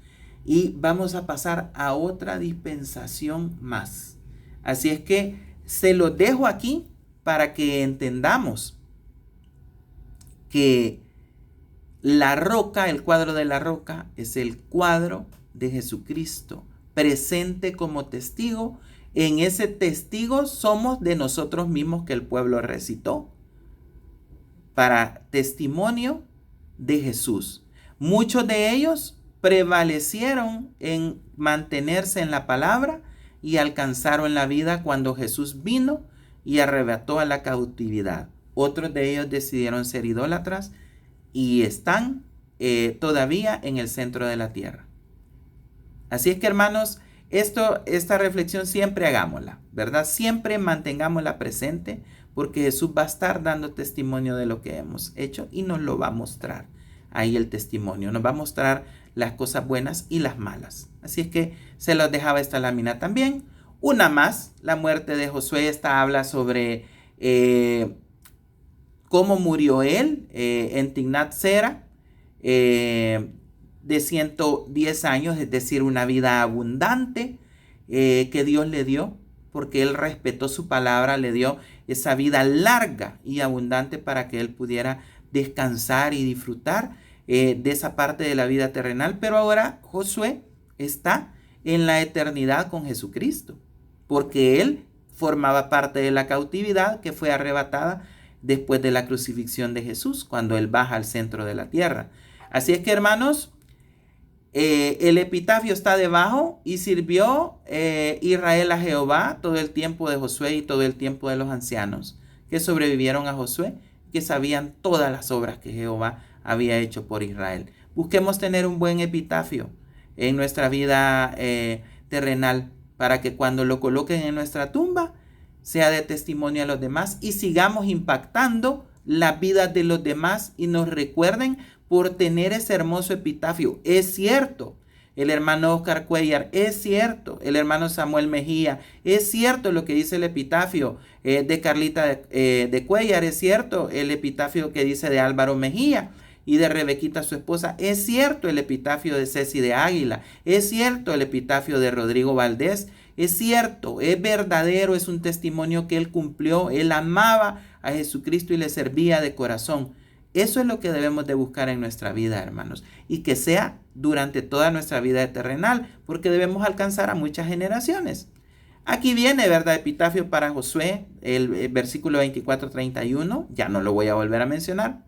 Y vamos a pasar a otra dispensación más. Así es que se los dejo aquí para que entendamos que la roca, el cuadro de la roca, es el cuadro de Jesucristo, presente como testigo. En ese testigo somos de nosotros mismos que el pueblo recitó para testimonio de Jesús. Muchos de ellos prevalecieron en mantenerse en la palabra y alcanzaron la vida cuando Jesús vino y arrebató a la cautividad. Otros de ellos decidieron ser idólatras y están todavía en el centro de la tierra. Así es que, hermanos, esta reflexión siempre hagámosla, ¿verdad? Siempre mantengámosla presente porque Jesús va a estar dando testimonio de lo que hemos hecho y nos lo va a mostrar. Ahí el testimonio nos va a mostrar las cosas buenas y las malas. Así es que se los dejaba esta lámina también. Una más, la muerte de Josué. Esta habla sobre cómo murió él en Timnat-Sera de 110 años, es decir, una vida abundante que Dios le dio, porque Él respetó su palabra, le dio esa vida larga y abundante para que Él pudiera descansar y disfrutar de esa parte de la vida terrenal. Pero ahora Josué está en la eternidad con Jesucristo, porque Él formaba parte de la cautividad que fue arrebatada después de la crucifixión de Jesús, cuando Él baja al centro de la tierra. Así es que, hermanos, el epitafio está debajo: y sirvió Israel a Jehová todo el tiempo de Josué y todo el tiempo de los ancianos que sobrevivieron a Josué, que sabían todas las obras que Jehová había hecho por Israel. Busquemos tener un buen epitafio en nuestra vida terrenal para que cuando lo coloquen en nuestra tumba sea de testimonio a los demás y sigamos impactando las vidas de los demás y nos recuerden por tener ese hermoso epitafio. Es cierto, el hermano Oscar Cuellar, es cierto, el hermano Samuel Mejía, es cierto lo que dice el epitafio de Carlita de Cuellar, es cierto el epitafio que dice de Álvaro Mejía y de Rebequita su esposa, es cierto el epitafio de Ceci de Águila, es cierto el epitafio de Rodrigo Valdés, es cierto, es verdadero, es un testimonio que él cumplió, él amaba a Jesucristo y le servía de corazón. Eso es lo que debemos de buscar en nuestra vida, hermanos, y que sea durante toda nuestra vida terrenal, porque debemos alcanzar a muchas generaciones. Aquí viene, ¿verdad? Epitafio para Josué, el versículo 24-31. Ya no lo voy a volver a mencionar.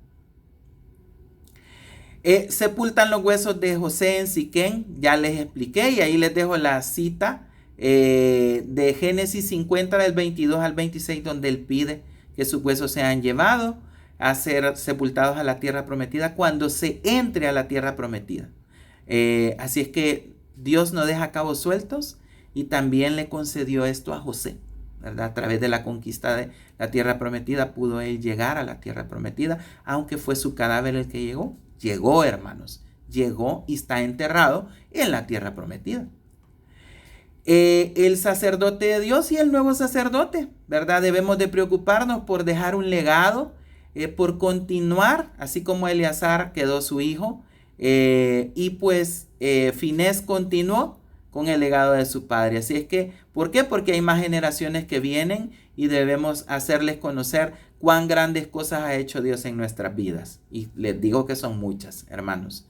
Sepultan los huesos de José en Siquén, ya les expliqué, y ahí les dejo la cita de Génesis 50 del 22 al 26, donde él pide que sus huesos sean llevados a ser sepultados a la tierra prometida cuando se entre a la tierra prometida. Así es que Dios no deja cabos sueltos, y también le concedió esto a José, ¿verdad? A través de la conquista de la tierra prometida pudo él llegar a la tierra prometida, aunque fue su cadáver el que llegó. Llegó, hermanos, llegó y está enterrado en la tierra prometida. El sacerdote de Dios y el nuevo sacerdote, ¿verdad? Debemos de preocuparnos por dejar un legado, por continuar, así como Eleazar quedó su hijo, y pues Finés continuó con el legado de su padre. Así es que, ¿por qué? Porque hay más generaciones que vienen y debemos hacerles conocer cuán grandes cosas ha hecho Dios en nuestras vidas. Y les digo que son muchas, hermanos.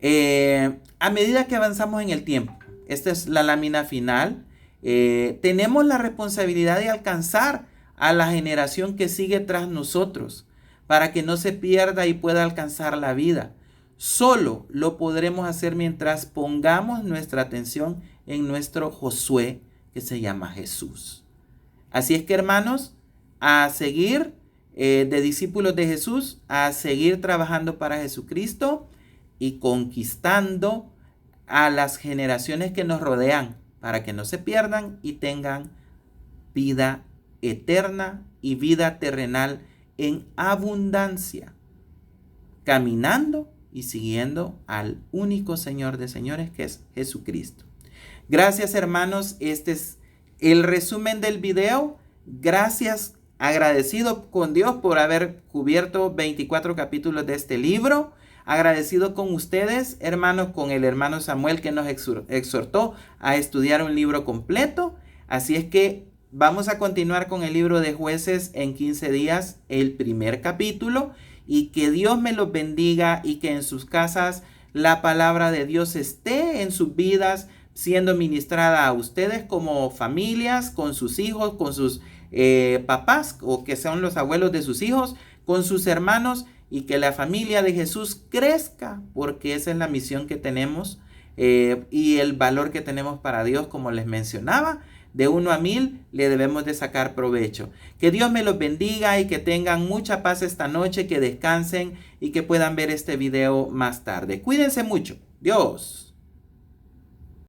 A medida que avanzamos en el tiempo, esta es la lámina final, tenemos la responsabilidad de alcanzar a la generación que sigue tras nosotros para que no se pierda y pueda alcanzar la vida. Solo lo podremos hacer mientras pongamos nuestra atención en nuestro Josué, que se llama Jesús. Así es que, hermanos, a seguir de discípulos de Jesús, a seguir trabajando para Jesucristo y conquistando a las generaciones que nos rodean para que no se pierdan y tengan vida eterna y vida terrenal en abundancia, caminando y siguiendo al único Señor de señores, que es Jesucristo. Gracias, hermanos. Este es el resumen del video. Gracias, agradecido con Dios por haber cubierto 24 capítulos de este libro. Agradecido con ustedes, hermanos, con el hermano Samuel, que nos exhortó a estudiar un libro completo. Así es que vamos a continuar con el libro de Jueces en 15 días, el primer capítulo. Y que Dios me los bendiga y que en sus casas la palabra de Dios esté en sus vidas, siendo ministrada a ustedes como familias, con sus hijos, con sus papás, o que son los abuelos de sus hijos, con sus hermanos, y que la familia de Jesús crezca, porque esa es la misión que tenemos y el valor que tenemos para Dios, como les mencionaba. De 1 a 1000 le debemos de sacar provecho. Que Dios me los bendiga y que tengan mucha paz esta noche, que descansen y que puedan ver este video más tarde. Cuídense mucho. Dios.